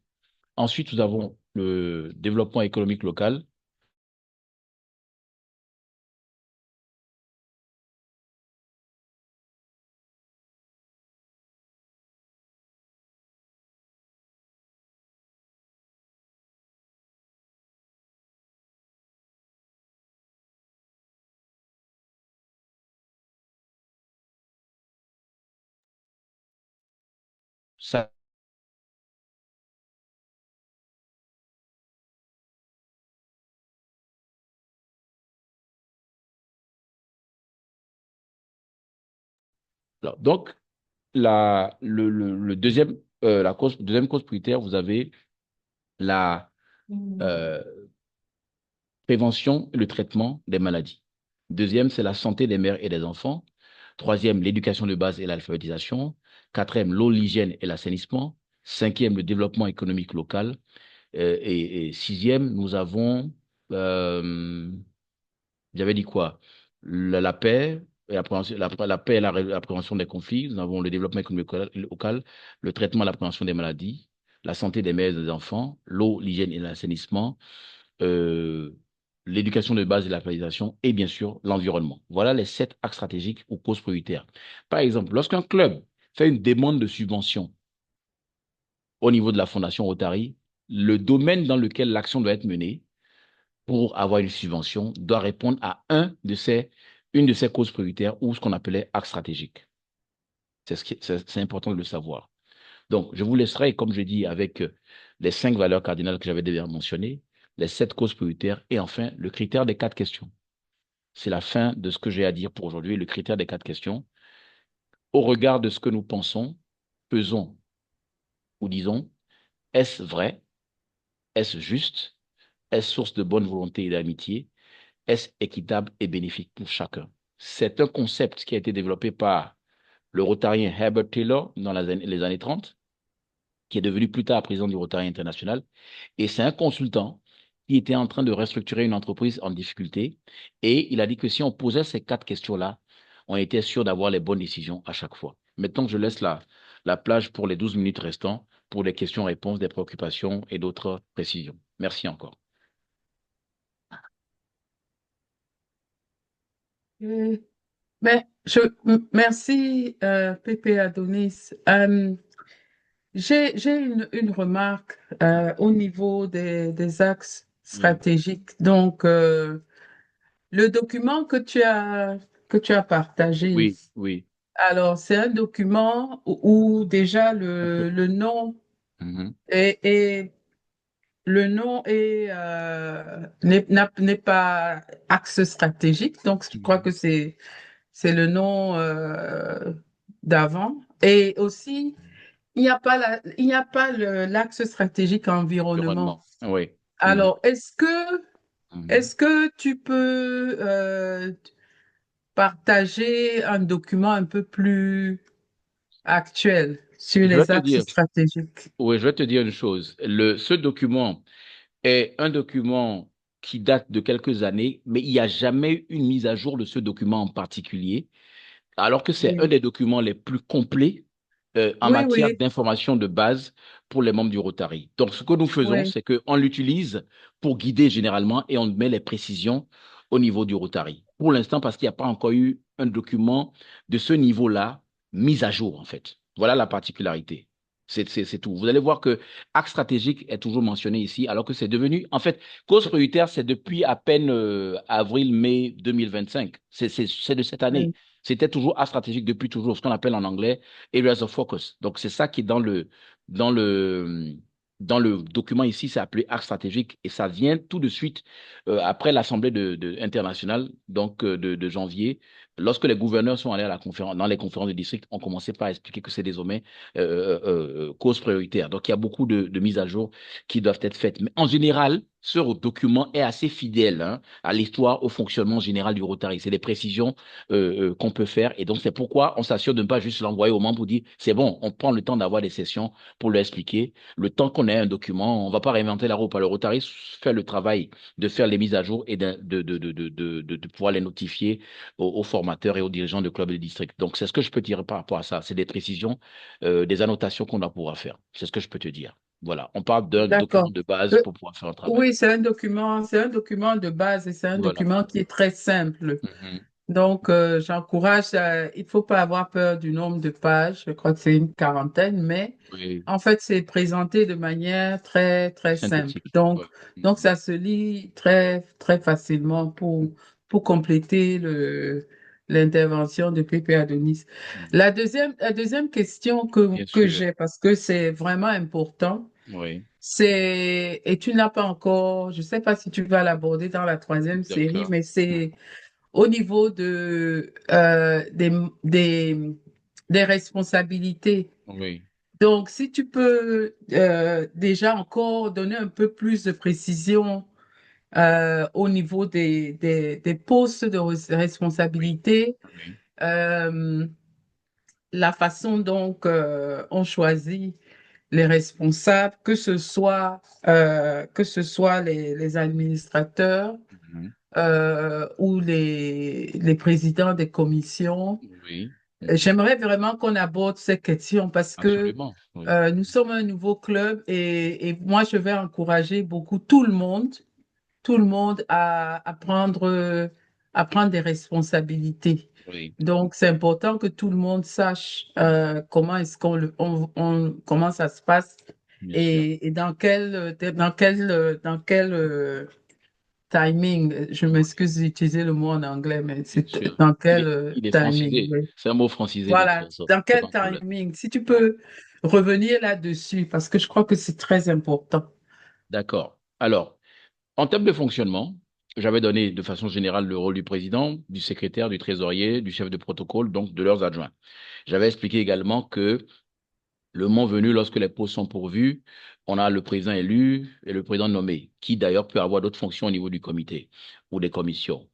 Ensuite, nous avons le développement économique local. Ça, alors, donc, deuxième cause prioritaire, vous avez la euh, prévention et le traitement des maladies. Deuxième, c'est la santé des mères et des enfants. Troisième, l'éducation de base et l'alphabétisation. Quatrième, l'eau, l'hygiène et l'assainissement. Cinquième, le développement économique local. Et sixième, nous avons, j'avais dit quoi? La paix, et la paix et la prévention des conflits. Nous avons le développement économique local, le traitement et la prévention des maladies, la santé des mères et des enfants, l'eau, l'hygiène et l'assainissement, euh, l'éducation de base et l'alphabétisation et bien sûr l'environnement. Voilà les 7 axes stratégiques ou causes prioritaires. Par exemple, lorsqu'un club fait une demande de subvention au niveau de la Fondation Rotary, le domaine dans lequel l'action doit être menée pour avoir une subvention doit répondre à une de ces causes prioritaires ou ce qu'on appelait axe stratégique. C'est important de le savoir. Donc, je vous laisserai, comme je dis, avec les 5 valeurs cardinales que j'avais déjà mentionnées, les 7 causes prioritaires et enfin le critère des 4 questions. C'est la fin de ce que j'ai à dire pour aujourd'hui, le critère des 4 questions. Au regard de ce que nous pensons, faisons ou disons, est-ce vrai? Est-ce juste? Est-ce source de bonne volonté et d'amitié? Est-ce équitable et bénéfique pour chacun? C'est un concept qui a été développé par le rotarien Herbert Taylor dans les années 30, qui est devenu plus tard président du Rotary International. Et c'est un consultant qui était en train de restructurer une entreprise en difficulté. Et il a dit que si on posait ces 4 questions-là, on était sûr d'avoir les bonnes décisions à chaque fois. Maintenant, je laisse la plage pour les 12 minutes restantes pour les questions-réponses, des préoccupations et d'autres précisions. Merci encore. Mais merci, Pépé Adonis. J'ai une remarque au niveau des axes stratégique. Donc, le document que tu as partagé, Oui, oui. alors, c'est un document où déjà le nom Mhm. est, le nom n'est pas axe stratégique. Donc, je crois que c'est le nom d'avant. Et aussi, il n'y a pas l'axe stratégique environnement. Environnement. Oui. Mhm. Alors, Mhm. est-ce que tu peux partager un document un peu plus actuel sur Je vais les te axes dire, stratégiques? oui, je vais te dire une chose. Ce document est un document qui date de quelques années, mais il n'y a jamais eu une mise à jour de ce document en particulier, alors que c'est un Oui, des documents les plus complets en oui, matière oui, d'information de base pour les membres du Rotary. Donc, ce que nous faisons, oui, c'est qu'on l'utilise pour guider généralement et on met les précisions au niveau du Rotary. Pour l'instant, parce qu'il n'y a pas encore eu un document de ce niveau-là mis à jour, en fait. Voilà la particularité. C'est tout. Vous allez voir que axe stratégique est toujours mentionné ici, alors que c'est devenu, en fait, cause prioritaire, c'est depuis à peine avril-mai 2025. C'est de cette année. oui. C'était toujours axe stratégique depuis toujours, ce qu'on appelle en anglais areas of focus. Donc, c'est ça qui est dans le, dans le document ici, c'est appelé axe stratégique et ça vient tout de suite après l'Assemblée internationale, donc de janvier. Lorsque les gouverneurs sont allés à la conférence, dans les conférences de district, on commençait par expliquer que c'est désormais cause prioritaire. Donc, il y a beaucoup de mises à jour qui doivent être faites. Mais en général, ce document est assez fidèle hein, à l'histoire, au fonctionnement général du Rotary. C'est des précisions qu'on peut faire. Et donc, c'est pourquoi on s'assure de ne pas juste l'envoyer aux membres pour dire, c'est bon, on prend le temps d'avoir des sessions pour leur expliquer. Le temps qu'on ait un document, on ne va pas réinventer la roue. Le Rotary fait le travail de faire les mises à jour et de pouvoir les notifier aux formateurs et aux dirigeants de clubs et de district. Donc, c'est ce que je peux dire par rapport à ça. C'est des précisions, des annotations qu'on doit pouvoir faire. C'est ce que je peux te dire. Voilà, on parle d'un document D'accord. de base Euh, pour pouvoir faire un travail. oui, c'est un document de base et c'est un Voilà. document qui est très simple. Mhm. Donc, j'encourage, il faut pas avoir peur du nombre de pages. Je crois que c'est une quarantaine, mais Oui, en fait, c'est présenté de manière très, très simple. synthétique. Donc, Ouais. Mhm. ça se lit très, très facilement pour compléter l'intervention de Pépé Adonis. Mhm. La deuxième question Bien que sûr. j'ai, parce que c'est vraiment important, Oui, et tu n'as pas encore, je sais pas si tu vas l'aborder dans la troisième série, d'accord. mais Mhm. c'est au niveau des responsabilités. Oui, Donc, si tu peux déjà encore donner un peu plus de précision au niveau des postes de oui, responsabilité, oui. euh, la façon dont on choisit les responsables, que ce soit les administrateurs Mhm. ou les présidents des commissions. Oui, mhm. J'aimerais vraiment qu'on aborde ces questions parce que Absolument. Oui, nous sommes un nouveau club et moi, je vais encourager beaucoup tout le monde à prendre des responsabilités. oui, Donc, c'est important que tout le monde sache comment est-ce comment ça se passe bien sûr. et dans quel timing. Je Oui, m'excuse d'utiliser le mot en anglais, mais bien c'est sûr. dans quel Il est timing. francisé. Oui. C'est un mot francisé de toute Voilà, façon. dans C'est quel pas un problème. timing. Si tu peux revenir là-dessus, parce que je crois que c'est très important. D'accord. Alors, en termes de fonctionnement, j'avais donné de façon générale le rôle du président, du secrétaire, du trésorier, du chef de protocole, donc de leurs adjoints. J'avais expliqué également que le moment venu, lorsque les postes sont pourvus, on a le président élu et le président nommé, qui d'ailleurs peut avoir d'autres fonctions au niveau du comité ou des commissions.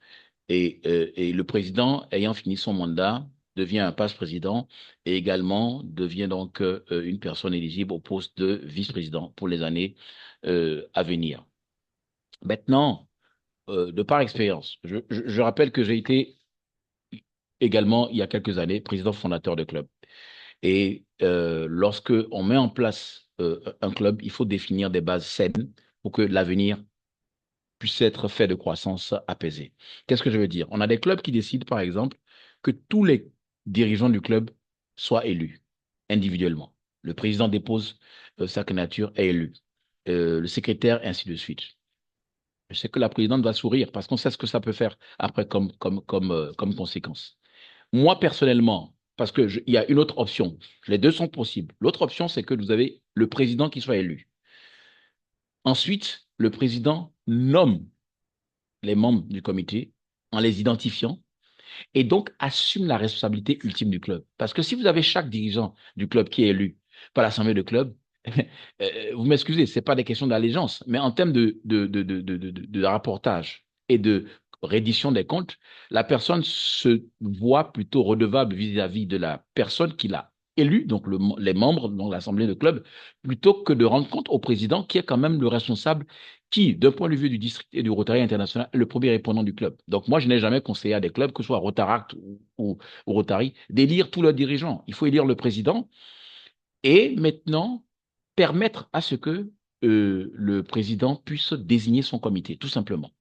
Et le président, ayant fini son mandat, devient un passe-président et également devient donc une personne éligible au poste de vice-président pour les années à venir. Maintenant, de par expérience, je rappelle que j'ai été également, il y a quelques années, président fondateur de club. Et lorsque on met en place un club, il faut définir des bases saines pour que l'avenir puisse être fait de croissance apaisée. Qu'est-ce que je veux dire? On a des clubs qui décident, par exemple, que tous les dirigeants du club soient élus individuellement. Le président dépose sa candidature, est élu. Le secrétaire, ainsi de suite. Je sais que la présidente va sourire parce qu'on sait ce que ça peut faire après comme conséquence. Moi, personnellement, parce il y a une autre option, les deux sont possibles. L'autre option, c'est que vous avez le président qui soit élu. Ensuite, le président nomme les membres du comité en les identifiant et donc assume la responsabilité ultime du club. Parce que si vous avez chaque dirigeant du club qui est élu par l'assemblée de club, vous m'excusez, ce n'est pas des questions d'allégeance, mais en termes de rapportage et de reddition des comptes, la personne se voit plutôt redevable vis-à-vis de la personne qui l'a élu, donc les membres de l'assemblée de club, plutôt que de rendre compte au président qui est quand même le responsable qui, d'un point de vue du district et du Rotary International, est le premier répondant du club. Donc moi, je n'ai jamais conseillé à des clubs, que ce soit Rotaract ou Rotary, d'élire tous leurs dirigeants. Il faut élire le président et maintenant permettre à ce que le président puisse désigner son comité, tout simplement.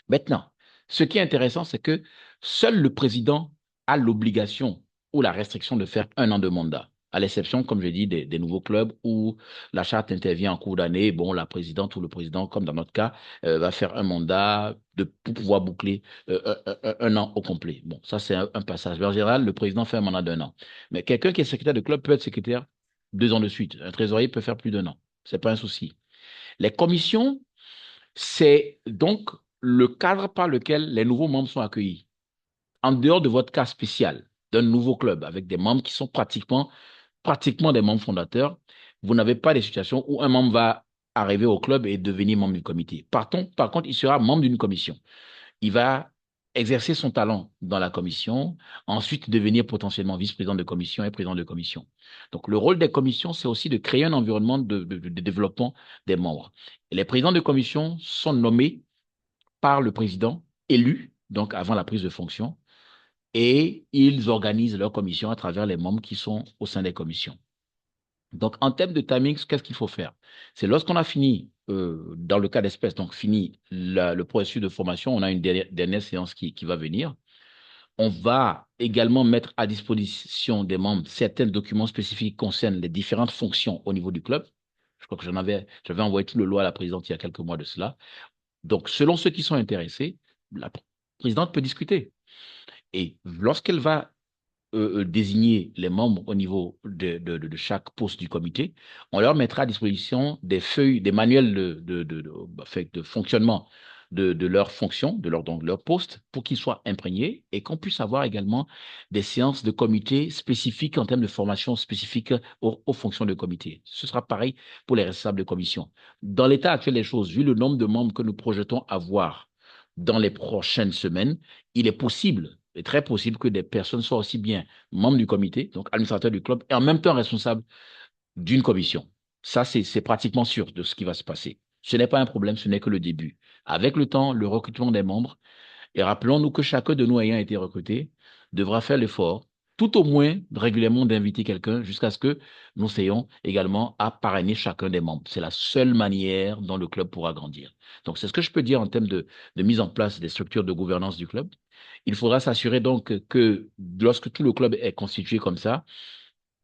Maintenant, ce qui est intéressant, c'est que seul le président a l'obligation ou la restriction de faire 1 an de mandat, à l'exception, comme je dis, des nouveaux clubs où la charte intervient en cours d'année. Bon, la présidente ou le président, comme dans notre cas, va faire un mandat pour pouvoir boucler 1 an au complet. Bon, ça, c'est un passage. Mais en général, le président fait un mandat d'1 an. Mais quelqu'un qui est secrétaire de club peut être secrétaire 2 ans de suite. Un trésorier peut faire plus d'1 an. C'est pas un souci. Les commissions, c'est donc le cadre par lequel les nouveaux membres sont accueillis. En dehors de votre cas spécial d'un nouveau club avec des membres qui sont pratiquement des membres fondateurs, vous n'avez pas des situations où un membre va arriver au club et devenir membre du comité. Par contre, il sera membre d'une commission. Il va exercer son talent dans la commission, ensuite devenir potentiellement vice-président de commission et président de commission. Donc, le rôle des commissions, c'est aussi de créer un environnement de développement des membres. Et les présidents de commission sont nommés par le président élu, donc avant la prise de fonction, et ils organisent leur commission à travers les membres qui sont au sein des commissions. Donc, en termes de timing, qu'est-ce qu'il faut faire? C'est lorsqu'on a fini, dans le cas d'espèce, donc fini le processus de formation, on a une dernière séance qui va venir. On va également mettre à disposition des membres certains documents spécifiques qui concernent les différentes fonctions au niveau du club. Je crois que j'avais envoyé tout le lot à la présidente il y a quelques mois de cela. Donc, selon ceux qui sont intéressés, la présidente peut discuter. Et lorsqu'elle va désigner les membres au niveau de chaque poste du comité, on leur mettra à disposition des feuilles, des manuels de fonctionnement de leurs fonctions, donc leur poste, pour qu'ils soient imprégnés et qu'on puisse avoir également des séances de comité spécifiques en termes de formation spécifique aux fonctions de comité. Ce sera pareil pour les responsables de commission. Dans l'état actuel des choses, vu le nombre de membres que nous projetons avoir dans les prochaines semaines, il est possible, et très possible, que des personnes soient aussi bien membres du comité, donc administrateurs du club, et en même temps responsables d'une commission. Ça, c'est pratiquement sûr de ce qui va se passer. Ce n'est pas un problème, ce n'est que le début. Avec le temps, le recrutement des membres, et rappelons-nous que chacun de nous ayant été recruté devra faire l'effort, tout au moins régulièrement, d'inviter quelqu'un jusqu'à ce que nous ayons également à parrainer chacun des membres. C'est la seule manière dont le club pourra grandir. Donc, c'est ce que je peux dire en termes de mise en place des structures de gouvernance du club. Il faudra s'assurer donc que lorsque tout le club est constitué comme ça,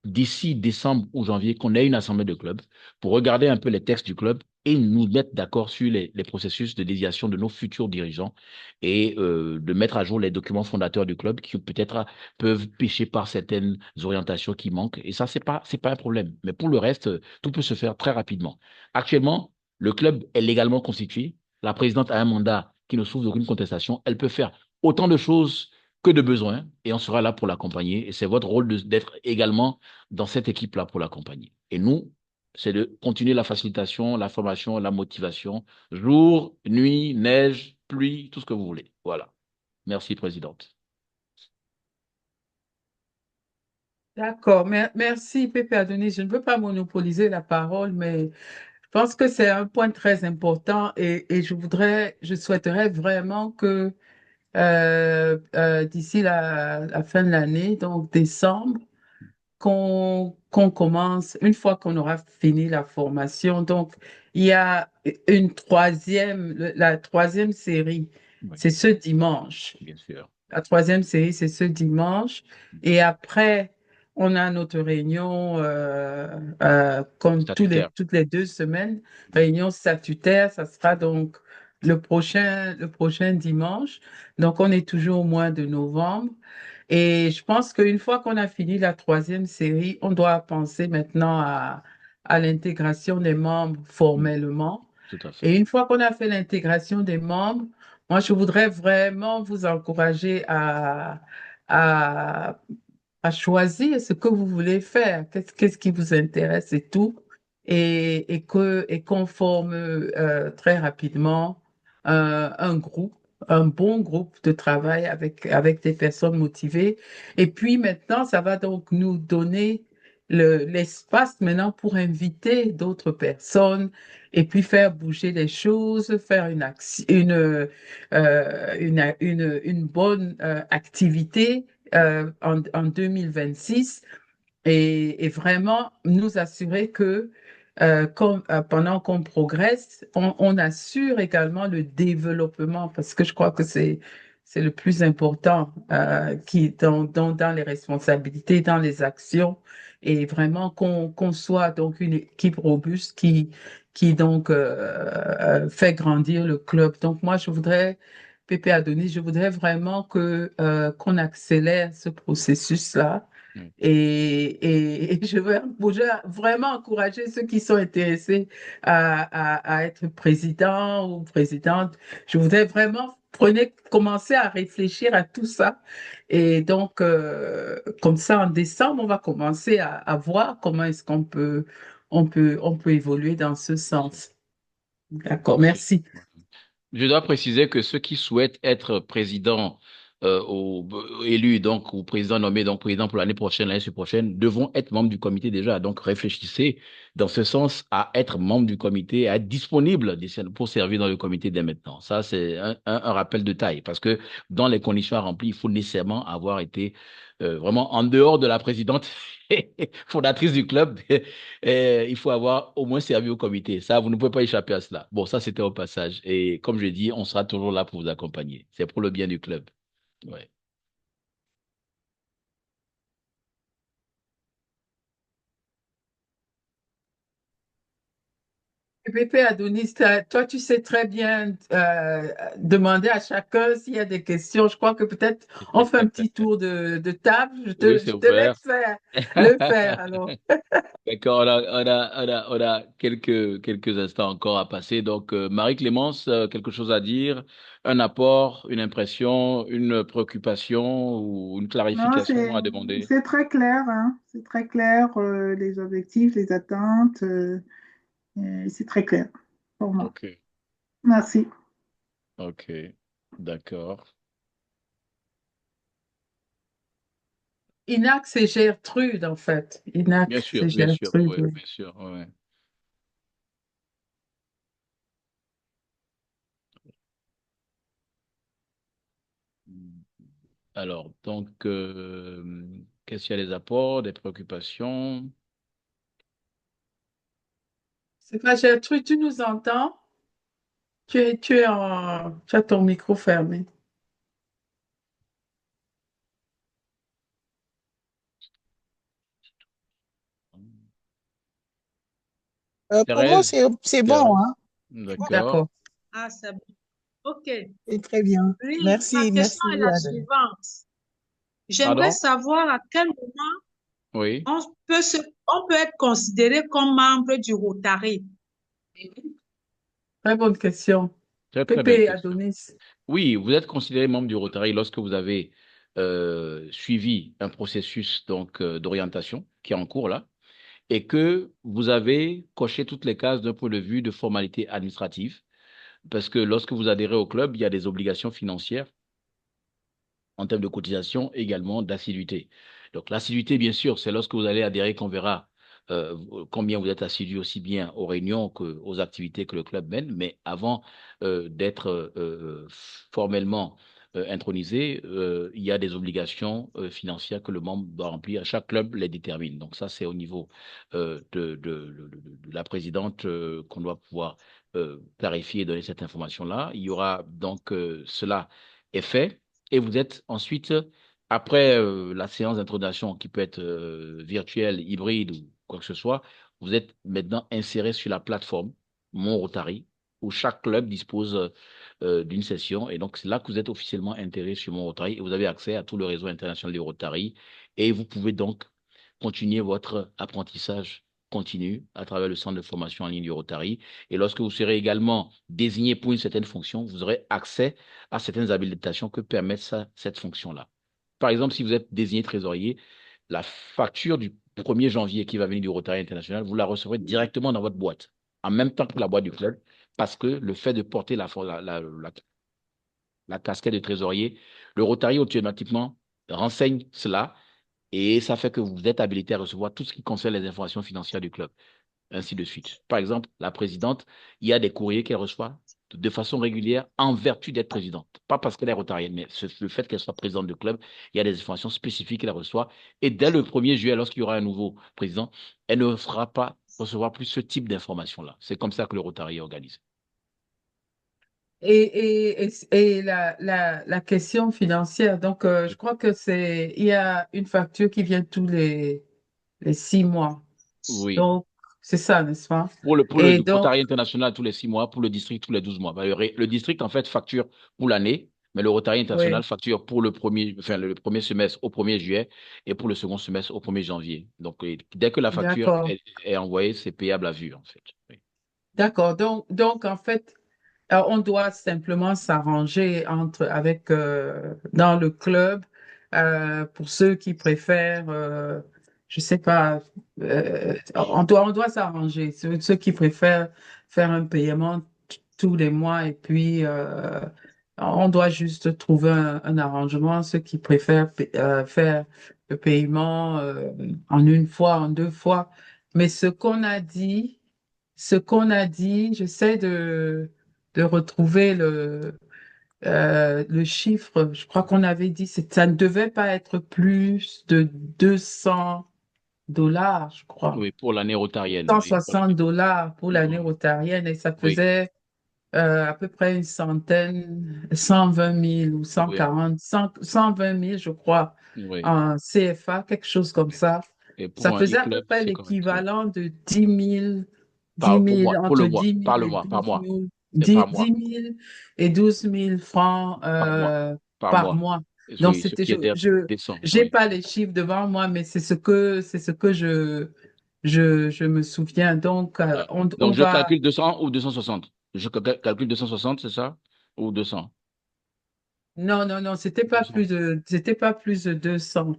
d'ici décembre ou janvier, qu'on ait une assemblée de club pour regarder un peu les textes du club et nous mettre d'accord sur les processus de désignation de nos futurs dirigeants et de mettre à jour les documents fondateurs du club qui peut-être peuvent pécher par certaines orientations qui manquent. Et ça, c'est pas un problème. Mais pour le reste, tout peut se faire très rapidement. Actuellement, le club est légalement constitué. La présidente a un mandat qui ne souffre d'aucune contestation. Elle peut faire autant de choses que de besoin et on sera là pour l'accompagner. Et c'est votre rôle d'être également dans cette équipe-là pour l'accompagner. Et nous, c'est de continuer la facilitation, la formation, la motivation, jour, nuit, neige, pluie, tout ce que vous voulez. Voilà. Merci, Présidente. D'accord. Merci, Pépé Adonis. Je ne veux pas monopoliser la parole, mais je pense que c'est un point très important et je souhaiterais vraiment que d'ici la fin de l'année, donc décembre, qu'on commence, une fois qu'on aura fini la formation. Donc, il y a la troisième série, Oui, c'est ce dimanche. bien sûr. La troisième série, c'est ce dimanche. Et après, on a notre réunion, comme Statutaire. toutes les 2 semaines, réunion statutaire. Ça sera donc le prochain dimanche. Donc, on est toujours au mois de novembre. Et je pense qu'une fois qu'on a fini la troisième série, on doit penser maintenant à l'intégration des membres Mm, formellement. tout à fait. Et une fois qu'on a fait l'intégration des membres, moi, je voudrais vraiment vous encourager à, à choisir ce que vous voulez faire, qu'est-ce qui vous intéresse et tout, et qu'on forme très rapidement un groupe, un bon groupe de travail avec des personnes motivées. Et puis maintenant, ça va donc nous donner l'espace maintenant pour inviter d'autres personnes et puis faire bouger les choses, faire une bonne activité en 2026 et vraiment nous assurer que pendant qu'on progresse, on assure également le développement parce que je crois que c'est le plus important dans les responsabilités, dans les actions et vraiment qu'on soit donc une équipe robuste qui donc fait grandir le club. Donc moi, je voudrais Pépé Adonis, je voudrais vraiment qu'on accélère ce processus-là. Mm. Et je veux vraiment encourager ceux qui sont intéressés à être président ou présidente. Je voudrais vraiment commencer à réfléchir à tout ça. Et donc, comme ça, en décembre, on va commencer à voir comment est-ce on peut évoluer dans ce sens. D'accord, Parfait. merci. Je dois préciser que ceux qui souhaitent être président élus donc ou président nommé donc président pour l'année prochaine devront être membres du comité déjà. Donc réfléchissez dans ce sens à être membre du comité, à être disponible pour servir dans le comité dès maintenant. Ça c'est un rappel de taille parce que dans les conditions à remplir, il faut nécessairement avoir été vraiment en dehors de la présidente fondatrice du club. Il faut avoir au moins servi au comité. Ça, vous ne pouvez pas échapper à cela. Bon, ça, c'était au passage. Et comme je dis, on sera toujours là pour vous accompagner. C'est pour le bien du club. Ouais. Pépé Adonis, toi, tu sais très bien demander à chacun s'il y a des questions. Je crois que peut-être on fait un petit tour de table. Oui, c'est Je te ouvert. laisse faire le faire alors. D'accord, on a quelques instants encore à passer. Donc, Marie-Clémence, quelque chose à dire, un apport, une impression, une préoccupation ou une Non, clarification à demander? c'est très clair, hein. C'est très clair, les objectifs, les attentes, c'est très clair pour moi. Ok, Merci. ok, d'accord. Inac, c'est Gertrude en fait. Inac, c'est Bien sûr, Gertrude, oui, oui. bien sûr, ouais. Alors, donc, qu'est-ce qu'il y a des apports, des préoccupations? C'est pas Gertrude, tu nous entends? Tu as ton micro fermé. Pour moi, Thérèse, c'est bon, Thérèse, hein. d'accord. D'accord. Ah, c'est bon. OK. C'est très bien. Oui, ma Merci, question merci, est la Adeline. suivante. J'aimerais Pardon? savoir à quel moment Oui, on peut être considéré comme membre du Rotary. Très bonne question. très, très belle Pépé question. Adonis. Oui, vous êtes considéré membre du Rotary lorsque vous avez suivi un processus donc d'orientation qui est en cours là et que vous avez coché toutes les cases d'un point de vue de formalité administrative. Parce que lorsque vous adhérez au club, il y a des obligations financières en termes de cotisation, également d'assiduité. Donc l'assiduité, bien sûr, c'est lorsque vous allez adhérer qu'on verra combien vous êtes assidu aussi bien aux réunions qu'aux activités que le club mène. Mais avant d'être formellement intronisé, il y a des obligations financières que le membre doit remplir. Chaque club les détermine. Donc ça, c'est au niveau de la présidente qu'on doit pouvoir clarifier et donner cette information-là. Il y aura donc cela est fait. Et vous êtes ensuite, après la séance d'introduction qui peut être virtuelle, hybride ou quoi que ce soit, vous êtes maintenant inséré sur la plateforme Mon Rotary où chaque club dispose d'une session. Et donc, c'est là que vous êtes officiellement intégré sur mon Rotary et vous avez accès à tout le réseau international du Rotary. Et vous pouvez donc continuer votre apprentissage continu à travers le centre de formation en ligne du Rotary. Et lorsque vous serez également désigné pour une certaine fonction, vous aurez accès à certaines habilitations que permet cette fonction-là. Par exemple, si vous êtes désigné trésorier, la facture du 1er janvier qui va venir du Rotary International, vous la recevrez directement dans votre boîte, en même temps que la boîte du club, parce que le fait de porter la casquette de trésorier, le Rotary automatiquement renseigne cela et ça fait que vous êtes habilité à recevoir tout ce qui concerne les informations financières du club, ainsi de suite. Par exemple, la présidente, il y a des courriers qu'elle reçoit de façon régulière en vertu d'être présidente. Pas parce qu'elle est rotarienne, mais le fait qu'elle soit présidente du club, il y a des informations spécifiques qu'elle reçoit. Et dès le 1er juillet, lorsqu'il y aura un nouveau président, elle ne fera pas recevoir plus ce type d'informations-là. C'est comme ça que le Rotary est organisé. Et la question financière, donc je crois que il y a une facture qui vient tous les 6 mois. Oui. Donc, c'est ça, n'est-ce pas? Pour le Et donc, Rotary international, tous les 6 mois, pour le district, tous les 12 mois. Bah, le district, en fait, facture pour l'année, mais le Rotary international oui, facture pour le premier semestre au 1er juillet et pour le second semestre au 1er janvier. Donc, dès que la facture d'accord. est envoyée, c'est payable à vue, en fait. Oui. D'accord. Donc, en fait, on doit simplement s'arranger dans le club pour ceux qui préfèrent, je sais pas, on doit s'arranger. Ceux qui préfèrent faire un paiement tous les mois et puis on doit juste trouver un arrangement. Ceux qui préfèrent faire le paiement en une fois, en 2 fois. Mais ce qu'on a dit, j'essaie de retrouver le chiffre. Je crois qu'on avait dit que ça ne devait pas être plus de $200, je crois. Oui, pour l'année rotarienne, cent oui. soixante dollars pour l'année Oui, rotarienne et ça oui, faisait à peu près une centaine, 120 000 ou oui, 120 000, je crois, oui. en CFA, quelque chose comme ça. Et Ça pour un faisait à peu e-club, près c'est correct, oui. l'équivalent de 10 000, Pour moi, pour entre le mois, 10 par 000 le et mois, par 12 mois, 000, et par 10 mois, 000 et 12 000 francs par mois, par par mois. mois. Donc, Oui, ce qui est décent, j'ai oui. pas les chiffres devant moi, mais c'est ce que je me souviens. Donc, Ouais. on Donc, je va. calcule 200 ou 260. Calcule 260, c'est ça? Ou 200? Non, non, non, c'était pas plus de 200.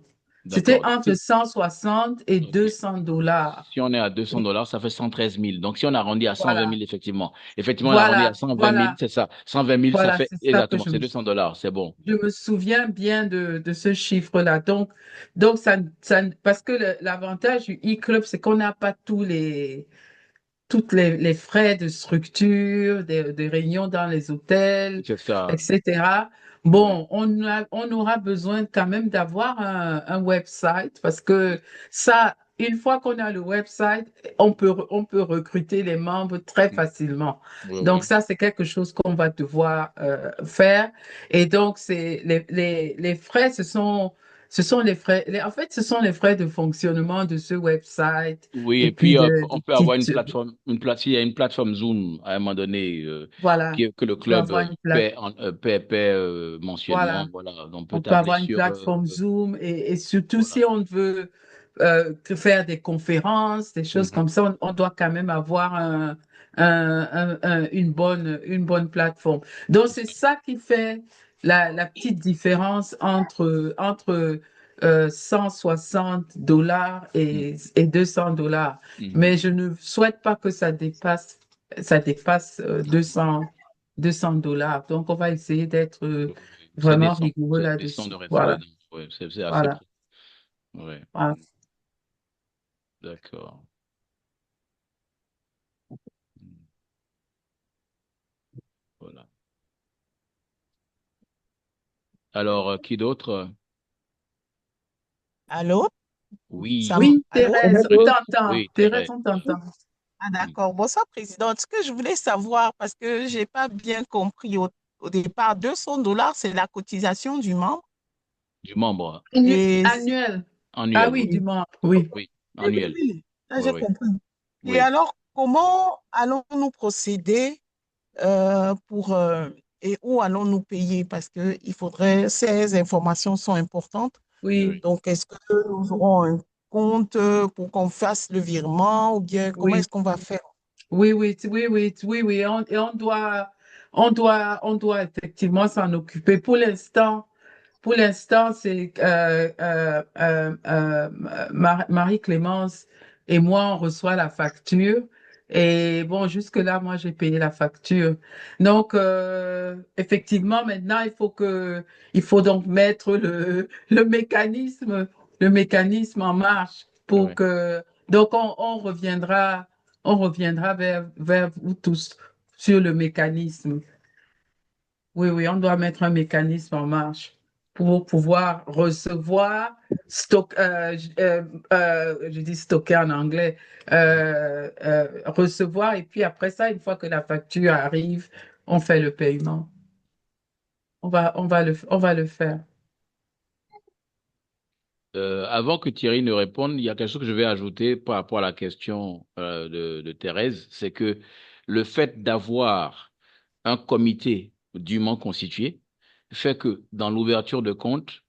C'était D'accord. Donc, entre 160 et ok. 200 $. Si on est à 200 dollars, ça fait 113 000. Donc, si on arrondit à 120 Voilà, 000, effectivement. Effectivement, on arrondit à voilà, 120 000, voilà, c'est ça. 120 000, ça voilà, fait c'est ça que exactement, c'est 200 dollars, c'est bon. je me souviens bien de ce chiffre-là. Donc parce que l'avantage du e-club, c'est qu'on n'a pas toutes les frais de structure, des réunions dans les hôtels, C'est ça. etc. Oui. Bon, on aura besoin quand même d'avoir un website parce que ça, une fois qu'on a le website, on peut recruter les membres très facilement. Oui, Donc oui. ça, c'est quelque chose qu'on va devoir faire. Et donc, les frais, ce sont les frais, en fait, ce sont les frais de fonctionnement de ce website Oui, et et puis puis du on peut avoir une petit, plateforme, il y a une plateforme Zoom à un moment donné voilà, que le on peut club avoir une plate, paie mensuellement. voilà, Voilà, on peut on peut tabler avoir une sur plateforme Zoom et surtout voilà. si on veut faire des conférences, des choses Mhm. comme ça, on doit quand même avoir une bonne plateforme. Donc, c'est ça qui fait la petite différence entre 160 $ et 200 $. Mhm. Mais je ne souhaite pas que ça dépasse 200 $. Donc, on va essayer d'être vraiment rigoureux C'est décent de là-dessus. rester Voilà, dedans. Ouais, c'est assez voilà, près. Ouais, voilà. d'accord. Mhm. Voilà. Alors, qui d'autre? Allô? Oui, Ça m- Oui, Allô? Thérèse, on Allô? t'entend. oui, Thérèse, Thérèse. on t'entend. Ah, Mhm. d'accord. Bonsoir, Présidente. Ce que je voulais savoir, parce que j'ai pas bien compris au départ, 200 dollars, c'est la cotisation du membre. Du membre Et Annuel. Ah annuel, oui, oui. du membre, oui. Oui, oui, oui, annuel. oui, ça Oui, j'ai oui, compris. Et oui. alors, comment allons-nous procéder? pour, et où allons-nous payer? Parce que ces informations sont importantes. Oui, Donc, est-ce que nous aurons un compte pour qu'on fasse le virement ou bien comment oui. est-ce qu'on va faire? Oui, oui, oui. Et on doit effectivement s'en occuper. Pour l'instant, c'est Marie-Clémence et moi, on reçoit la facture. Et bon, jusque-là, moi, j'ai payé la facture. Donc, effectivement, maintenant, il faut donc mettre le mécanisme en marche pour Ouais. que, donc, on reviendra vers vous tous sur le mécanisme. Oui, oui, on doit mettre un mécanisme en marche pour pouvoir recevoir, je dis stocker en anglais, recevoir, et puis après ça, une fois que la facture arrive, on fait le paiement. On va le faire. Avant que Thierry ne réponde, il y a quelque chose que je vais ajouter par rapport à la question de Thérèse, c'est que le fait d'avoir un comité dûment constitué fait que dans l'ouverture de compte,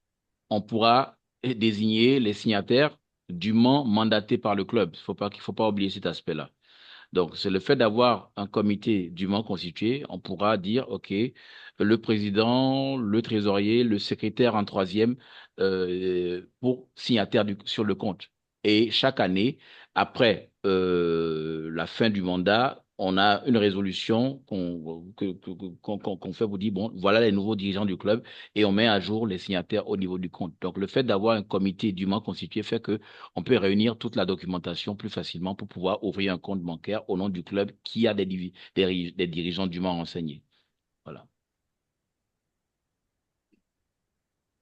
on pourra désigner les signataires dûment mandatés par le club. Il faut pas oublier cet aspect-là. Donc, c'est le fait d'avoir un comité dûment constitué, on pourra dire, OK, le président, le trésorier, le secrétaire en troisième pour signataire sur le compte. Et chaque année, après la fin du mandat, on a une résolution qu'on fait pour dire, bon, voilà les nouveaux dirigeants du club et on met à jour les signataires au niveau du compte. Donc, le fait d'avoir un comité dûment constitué fait que on peut réunir toute la documentation plus facilement pour pouvoir ouvrir un compte bancaire au nom du club qui a des dirigeants dûment renseignés. Voilà.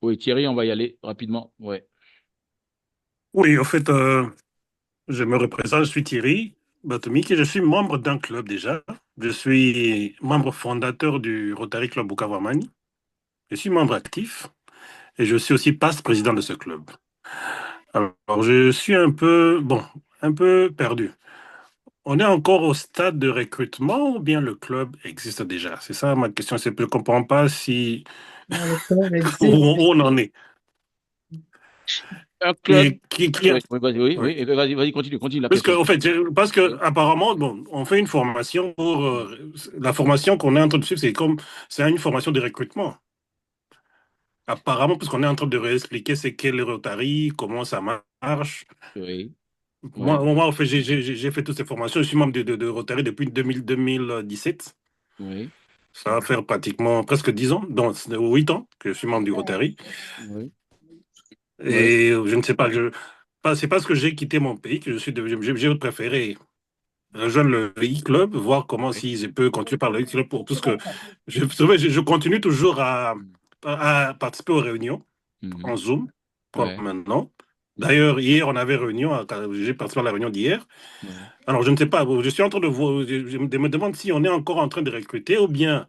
Oui, Thierry, on va y aller rapidement. Ouais. Oui, en fait, je me représente, je suis Thierry Batomik et je suis membre d'un club déjà. Je suis membre fondateur du Rotary Club Bukavu. Je suis membre actif et je suis aussi passe-président de ce club. Alors, je suis un peu perdu. On est encore au stade de recrutement ou bien le club existe déjà? C'est ça ma question. Je ne comprends pas si Non, le club où existe. on en est. Un club. Et qui a... Oui, oui, vas-y, oui, Oui. oui, vas-y, continue la Parce que, question. en fait, parce que Oui, apparemment, bon, on fait une formation pour la formation qu'on est en train de suivre, c'est une formation de recrutement. Apparemment, parce qu'on est en train de réexpliquer c'est qu'est le Rotary, comment ça marche. oui, oui, Moi en fait, j'ai fait toutes ces formations. Je suis membre de Rotary depuis 2017. oui, Ça va faire pratiquement presque 10 ans, donc 8 ans que je suis membre du Rotary. oui, oui, Et je ne sais pas, c'est parce que j'ai quitté mon pays que j'ai préféré rejoindre le e-club, voir comment oui. si je peux continuer par le e-club pour tout ce que je continue toujours à participer aux réunions en Mhm. Zoom, comme Ouais, maintenant. D'ailleurs, hier, on avait réunion, j'ai participé à la réunion d'hier. ouais. Alors, je ne sais pas, je suis en train de voir, je me demande si on est encore en train de recruter ou bien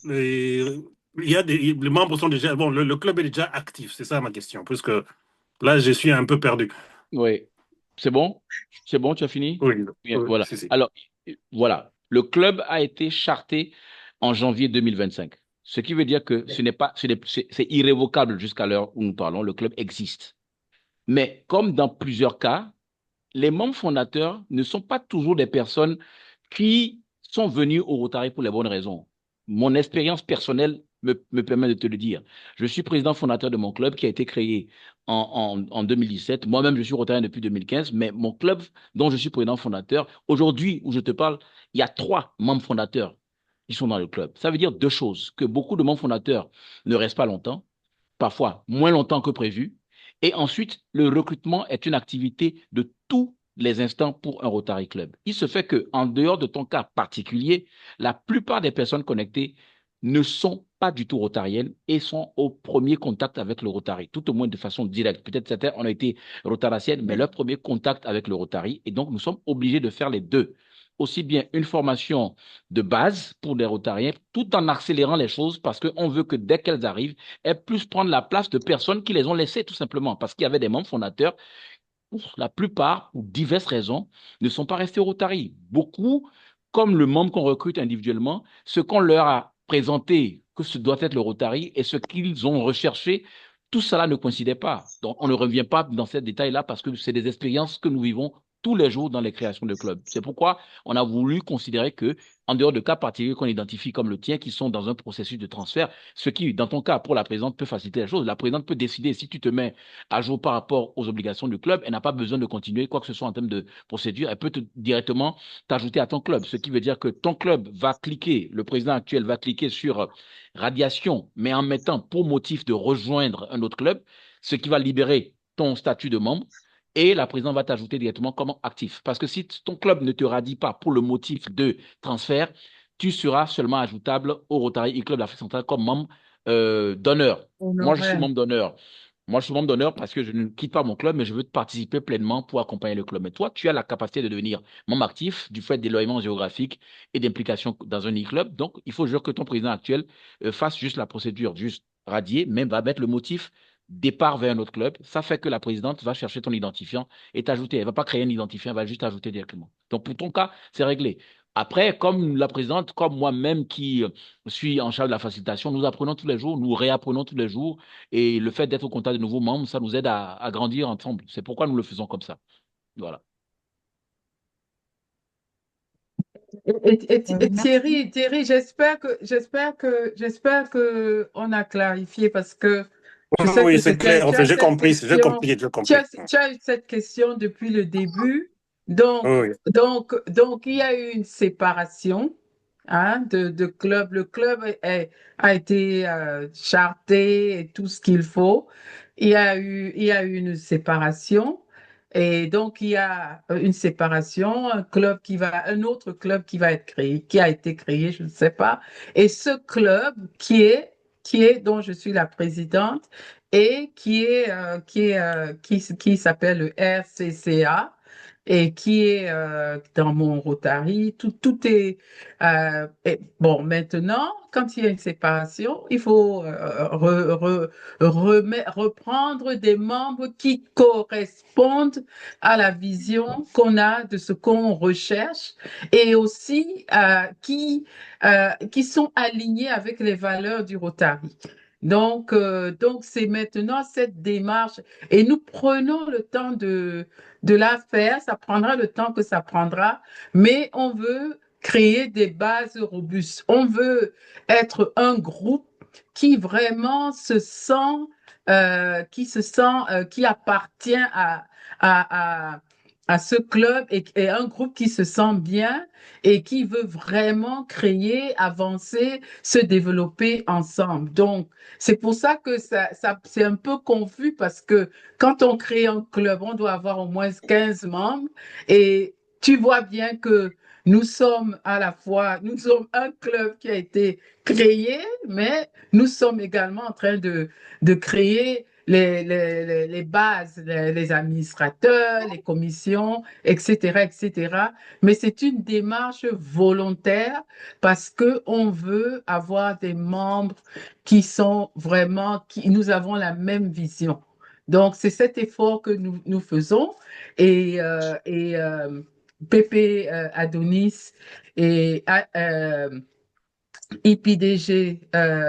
il y a les membres sont déjà, bon, le club est déjà actif, c'est ça ma question, puisque là, je suis un peu perdu. Oui. C'est bon? C'est bon, tu as fini? Oui, Bien, oui, voilà. si. Alors, voilà. Le club a été charté en janvier 2025. Ce qui veut dire que c'est irrévocable jusqu'à l'heure où nous parlons. Le club existe. Mais comme dans plusieurs cas, les membres fondateurs ne sont pas toujours des personnes qui sont venues au Rotary pour les bonnes raisons. Mon expérience personnelle me permet de te le dire. Je suis président fondateur de mon club qui a été créé en 2017. Moi-même, je suis Rotarien depuis 2015, mais mon club dont je suis président fondateur, aujourd'hui où je te parle, il y a 3 membres fondateurs qui sont dans le club. Ça veut dire 2 choses, que beaucoup de membres fondateurs ne restent pas longtemps, parfois moins longtemps que prévu. Et ensuite, le recrutement est une activité de tous les instants pour un Rotary Club. Il se fait que, en dehors de ton cas particulier, la plupart des personnes connectées ne sont pas du tout rotariennes et sont au premier contact avec le Rotary, tout au moins de façon directe. Peut-être certains ont été rotaraciennes, mais leur premier contact avec le Rotary. Et donc, nous sommes obligés de faire les deux. Aussi bien une formation de base pour les Rotariens, tout en accélérant les choses parce qu'on veut que dès qu'elles arrivent, elles puissent prendre la place de personnes qui les ont laissées tout simplement parce qu'il y avait des membres fondateurs, pour la plupart, pour diverses raisons, ne sont pas restés au Rotary. Beaucoup comme le membre qu'on recrute individuellement, ce qu'on leur a présenté que ce doit être le Rotary et ce qu'ils ont recherché, tout cela ne coïncidait pas. Donc, on ne revient pas dans ces détails-là parce que c'est des expériences que nous vivons tous les jours dans les créations de clubs. C'est pourquoi on a voulu considérer que, en dehors de cas particuliers qu'on identifie comme le tien, qui sont dans un processus de transfert, ce qui, dans ton cas, pour la présidente, peut faciliter la chose. La présidente peut décider, si tu te mets à jour par rapport aux obligations du club, elle n'a pas besoin de continuer quoi que ce soit en termes de procédure, elle peut directement t'ajouter à ton club, ce qui veut dire que ton club va cliquer, le président actuel va cliquer sur radiation, mais en mettant pour motif de rejoindre un autre club, ce qui va libérer ton statut de membre. Et la présidente va t'ajouter directement comme actif. Parce que si ton club ne te radie pas pour le motif de transfert, tu seras seulement ajoutable au Rotary Club d'Afrique centrale comme membre d'honneur. Moi, je suis membre d'honneur. Moi, je suis membre d'honneur parce que je ne quitte pas mon club, mais je veux participer pleinement pour accompagner le club. Mais toi, tu as la capacité de devenir membre actif du fait d'éloignement géographique et d'implication dans un e-club. Donc, il faut juste que ton président actuel fasse juste la procédure, juste radier, même va mettre le motif départ vers un autre club. Ça fait que la présidente va chercher ton identifiant et t'ajouter. Elle ne va pas créer un identifiant, elle va juste t'ajouter directement. Donc, pour ton cas, c'est réglé. Après, comme la présidente, comme moi-même qui suis en charge de la facilitation, nous apprenons tous les jours, nous réapprenons tous les jours. Et le fait d'être au contact de nouveaux membres, ça nous aide à grandir ensemble. C'est pourquoi nous le faisons comme ça. Voilà. Thierry, j'espère que on a clarifié parce que je sais Oui, que c'est clair. tu as J'ai cette compris, j'ai question, compris, j'ai compris. tu as eu cette question depuis le début. Donc, Oui. il y a eu une séparation, hein, de club. Le club a été charté et tout ce qu'il faut. Il y a eu une séparation. Et donc, il y a une séparation, un autre club qui va être créé, qui a été créé, je ne sais pas. Et ce club dont je suis la présidente et qui s'appelle le RCCA et qui est dans mon Rotary. Tout est bon. Maintenant, quand il y a une séparation, il faut reprendre des membres qui correspondent à la vision qu'on a de ce qu'on recherche et aussi qui sont alignés avec les valeurs du Rotary. Donc c'est maintenant cette démarche et nous prenons le temps de la faire. Ça prendra le temps que ça prendra, mais on veut créer des bases robustes. On veut être un groupe qui vraiment qui appartient à ce club et un groupe qui se sent bien et qui veut vraiment créer, avancer, se développer ensemble. Donc, c'est pour ça que c'est un peu confus parce que quand on crée un club, on doit avoir au moins 15 membres et tu vois bien que nous sommes nous sommes un club qui a été créé, mais nous sommes également en train de créer les bases, les administrateurs, les commissions, etc., etc. Mais c'est une démarche volontaire parce que on veut avoir des membres qui sont vraiment, nous avons la même vision. Donc, c'est cet effort que nous faisons et Pépé Adonis et IPDG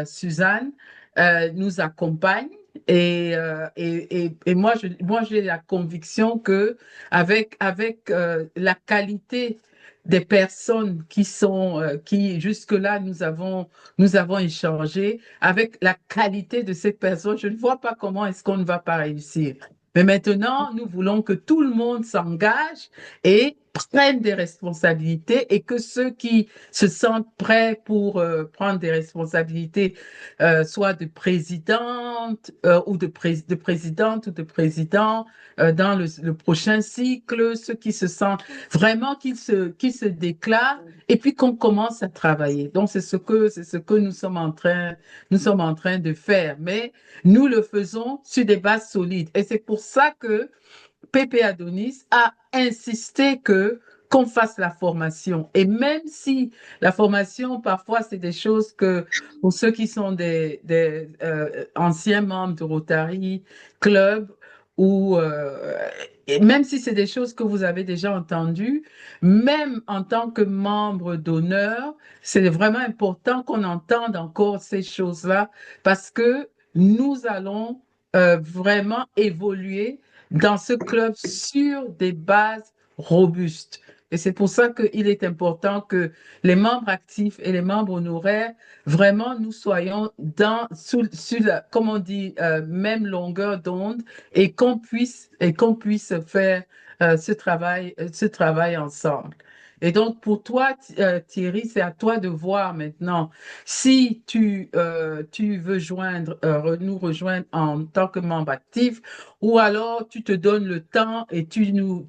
Suzanne nous accompagnent et moi j'ai la conviction que avec la qualité des personnes qui jusque-là nous avons échangé avec la qualité de ces personnes, je ne vois pas comment est-ce qu'on ne va pas réussir. Mais maintenant, nous voulons que tout le monde s'engage et prenne des responsabilités et que ceux qui se sentent prêts pour prendre des responsabilités, soit de présidente ou de présidente ou de président dans le prochain cycle, ceux qui se sentent vraiment qui se déclarent et puis qu'on commence à travailler. Donc c'est ce que nous sommes en train de faire, mais nous le faisons sur des bases solides et c'est pour ça que Pépé Adonis a insisté qu'on fasse la formation. Et même si la formation, parfois, c'est des choses que, pour ceux qui sont des anciens membres de Rotary Club, et même si c'est des choses que vous avez déjà entendues, même en tant que membre d'honneur, c'est vraiment important qu'on entende encore ces choses-là parce que nous allons vraiment évoluer dans ce club sur des bases robustes. Et c'est pour ça qu'il est important que les membres actifs et les membres honoraires, vraiment, nous soyons sur la, comme on dit, même longueur d'onde et qu'on puisse faire ce travail ensemble. Et donc, pour toi, Thierry, c'est à toi de voir maintenant si tu veux nous rejoindre en tant que membre actif ou alors tu te donnes le temps et tu nous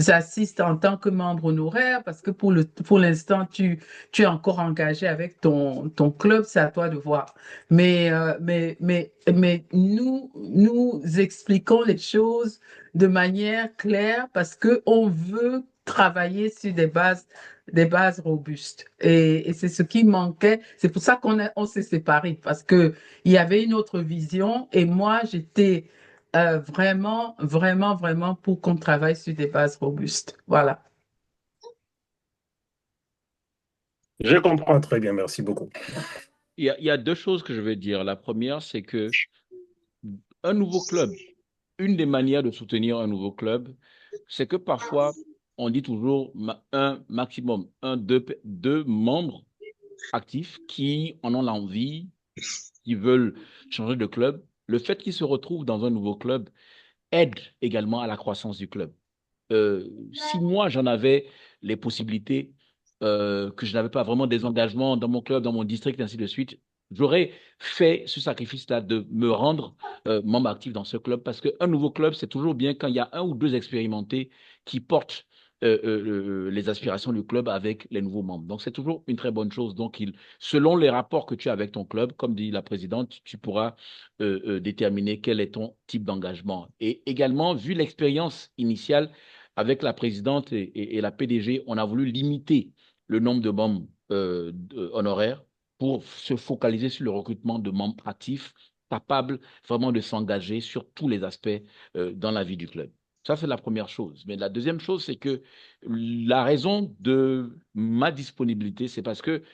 assistes en tant que membre honoraire parce que pour l'instant, tu es encore engagé avec ton club, c'est à toi de voir. Mais nous expliquons les choses de manière claire parce que on veut travailler sur des bases robustes. Et c'est ce qui manquait. C'est pour ça on s'est séparés parce que il y avait une autre vision et moi, j'étais vraiment pour qu'on travaille sur des bases robustes. Voilà. Je comprends très bien, merci beaucoup. Il y a deux choses que je vais dire. La première, c'est que un nouveau club, une des manières de soutenir un nouveau club, c'est que parfois, on dit toujours un maximum, deux membres actifs qui en ont l'envie, qui veulent changer de club. Le fait qu'ils se retrouvent dans un nouveau club aide également à la croissance du club. Si moi, j'en avais les possibilités, que je n'avais pas vraiment des engagements dans mon club, dans mon district, ainsi de suite, j'aurais fait ce sacrifice-là de me rendre membre actif dans ce club parce qu'un nouveau club, c'est toujours bien quand il y a un ou deux expérimentés qui portent les aspirations du club avec les nouveaux membres. Donc, c'est toujours une très bonne chose. Donc, selon les rapports que tu as avec ton club, comme dit la présidente, tu pourras déterminer quel est ton type d'engagement. Et également, vu l'expérience initiale avec la présidente et la PDG, on a voulu limiter le nombre de membres honoraires pour se focaliser sur le recrutement de membres actifs capables vraiment de s'engager sur tous les aspects dans la vie du club. Ça, c'est la première chose. Mais la deuxième chose, c'est que la raison de ma disponibilité, c'est parce que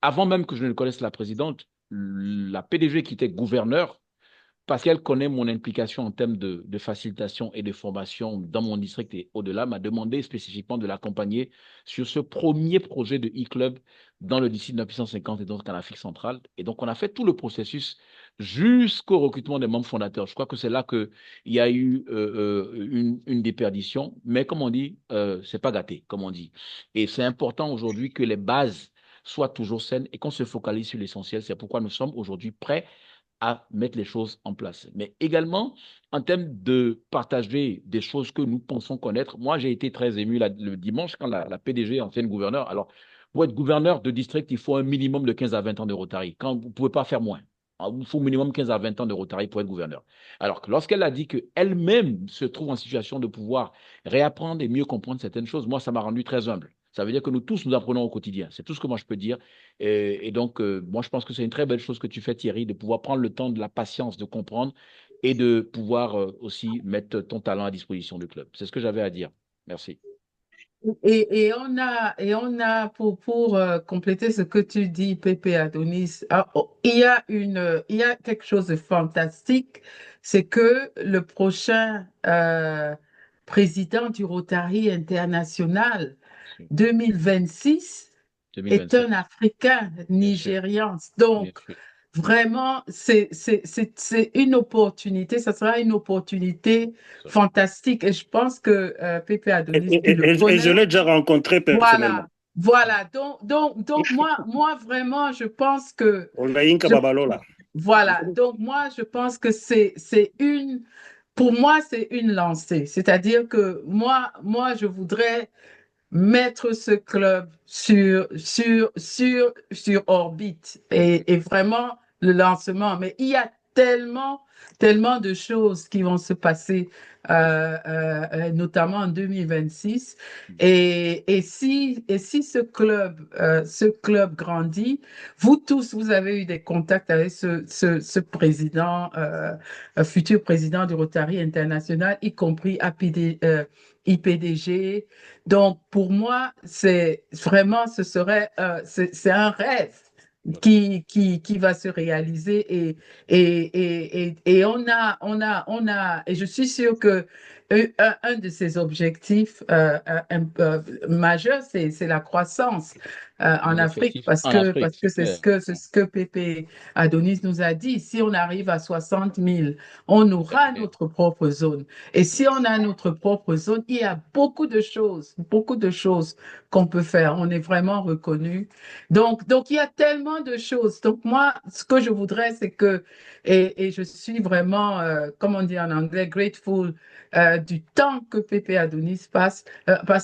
avant même que je ne connaisse la présidente, la PDG qui était gouverneur, parce qu'elle connaît mon implication en termes de facilitation et de formation dans mon district et au-delà, m'a demandé spécifiquement de l'accompagner sur ce premier projet de e-club dans le district 950 et donc en Afrique centrale. Et donc, on a fait tout le processus jusqu'au recrutement des membres fondateurs. Je crois que c'est là qu'il y a eu une déperdition, mais comme on dit, c'est pas gâté, comme on dit. Et c'est important aujourd'hui que les bases soient toujours saines et qu'on se focalise sur l'essentiel. C'est pourquoi nous sommes aujourd'hui prêts à mettre les choses en place. Mais également, en termes de partager des choses que nous pensons connaître, moi, j'ai été très ému le dimanche quand la PDG, ancienne gouverneure, alors, pour être gouverneur de district, il faut un minimum de 15 à 20 ans de Rotary. Quand vous ne pouvez pas faire moins. Il faut au minimum 15 à 20 ans de Rotary pour être gouverneur. Alors que lorsqu'elle a dit qu'elle-même se trouve en situation de pouvoir réapprendre et mieux comprendre certaines choses, moi, ça m'a rendu très humble. Ça veut dire que nous tous, nous apprenons au quotidien. C'est tout ce que moi, je peux dire. Et donc, moi, je pense que c'est une très belle chose que tu fais, Thierry, de pouvoir prendre le temps, de la patience, de comprendre et de pouvoir aussi mettre ton talent à disposition du club. C'est ce que j'avais à dire. Merci. On a pour compléter ce que tu dis, Pépé Adonis, il y a quelque chose de fantastique, c'est que le prochain président du Rotary International 2026 est 2027, un Africain bien sûr, nigérian. bien Donc, sûr. vraiment, c'est une opportunité, ça sera une opportunité Ça. fantastique. Et je pense que Pépé Adonis, tu le Et je connais. l'ai déjà rencontré personnellement. Voilà. Donc moi, vraiment, je pense que, Olaïnka je- Babalola. voilà. Donc, moi, je pense que pour moi, c'est une lancée. C'est-à-dire que moi, je voudrais mettre ce club sur orbite et vraiment le lancement. Mais il y a tellement de choses qui vont se passer, notamment en 2026. Et si ce club grandit, vous tous, vous avez eu des contacts avec ce président, futur président du Rotary International, y compris IPDG. Donc, pour moi, c'est vraiment, c'est un rêve qui va se réaliser et et je suis sûre que un de ces objectifs majeurs, c'est la croissance en Afrique Effectif en Afrique, parce que c'est clair. c'est ce que Pépé Adonis nous a dit. Si on arrive à 60 000, on aura notre propre zone. Et si on a notre propre zone, il y a beaucoup de choses qu'on peut faire. On est vraiment reconnu. Donc, il y a tellement de choses. Donc, moi, ce que je voudrais, c'est que, et je suis vraiment, comme on dit en anglais, grateful du temps que Pépé Adonis passe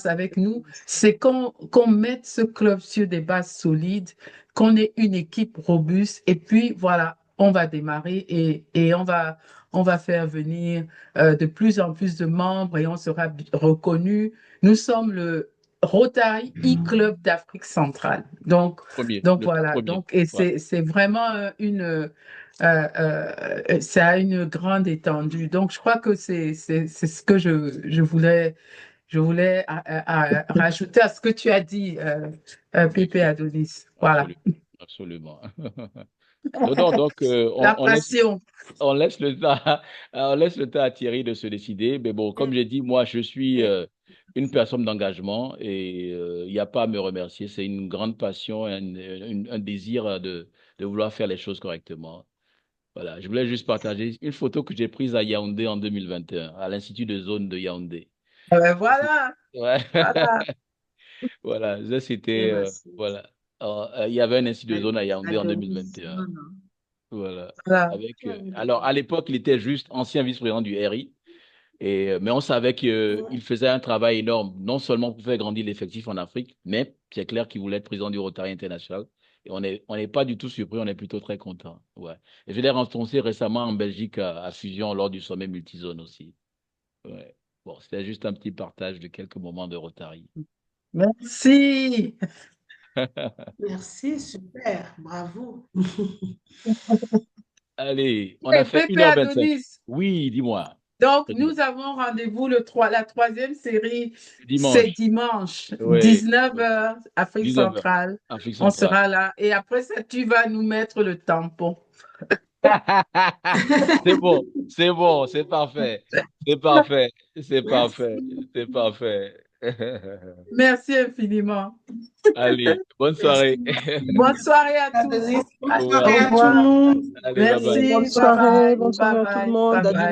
avec nous, c'est qu'on mette ce club sur des bases solides, qu'on ait une équipe robuste, et puis voilà, on va démarrer et on va faire venir de plus en plus de membres et on sera reconnu. Nous sommes le Rotary e-Club d'Afrique centrale. Donc Le tout voilà. premier. Donc, et c'est vraiment ça a une grande étendue. Donc, je crois que c'est ce que je voulais rajouter à ce que tu as dit, Pépé Adonis. Voilà. Absolument. Non, donc, La passion. on laisse le temps, on laisse le temps à Thierry de se décider. Mais bon, comme j'ai dit, moi, je suis une personne d'engagement et il n'y a pas à me remercier. C'est une grande passion, un désir de vouloir faire les choses correctement. Voilà, je voulais juste partager une photo que j'ai prise à Yaoundé en 2021, à l'Institut de zone de Yaoundé. Voilà. Ouais. Voilà. Voilà, ça c'était, voilà. Il y avait un institut de zone à Yaoundé en 2021. Voilà. Voilà. Alors, à l'époque, il était juste ancien vice-président du RI, mais on savait qu'il faisait un travail énorme, non seulement pour faire grandir l'effectif en Afrique, mais c'est clair qu'il voulait être président du Rotary International. Et on n'est pas du tout surpris, on est plutôt très content. Ouais. Et je l'ai rencontré récemment en Belgique à Fusion lors du sommet multizone aussi. Ouais. Bon, c'était juste un petit partage de quelques moments de Rotary. Merci. Merci, super, bravo. Allez, on a fait Pépé 1h25. Adonis. Oui, dis-moi. Donc, nous avons rendez-vous la troisième série, Dimanche. c'est dimanche, Ouais. 19h, Afrique 19h, centrale. Afrique On centrale. sera là. Et après ça, tu vas nous mettre le tampon. C'est bon, c'est bon, c'est parfait. C'est parfait, c'est parfait, c'est parfait. Merci infiniment. Allez, bonne soirée. Bonne soirée à tous. Bonne Au soirée à revoir. tout le monde. Allez, bye bye. Merci. Bonne soirée à tout le monde. Bye bye.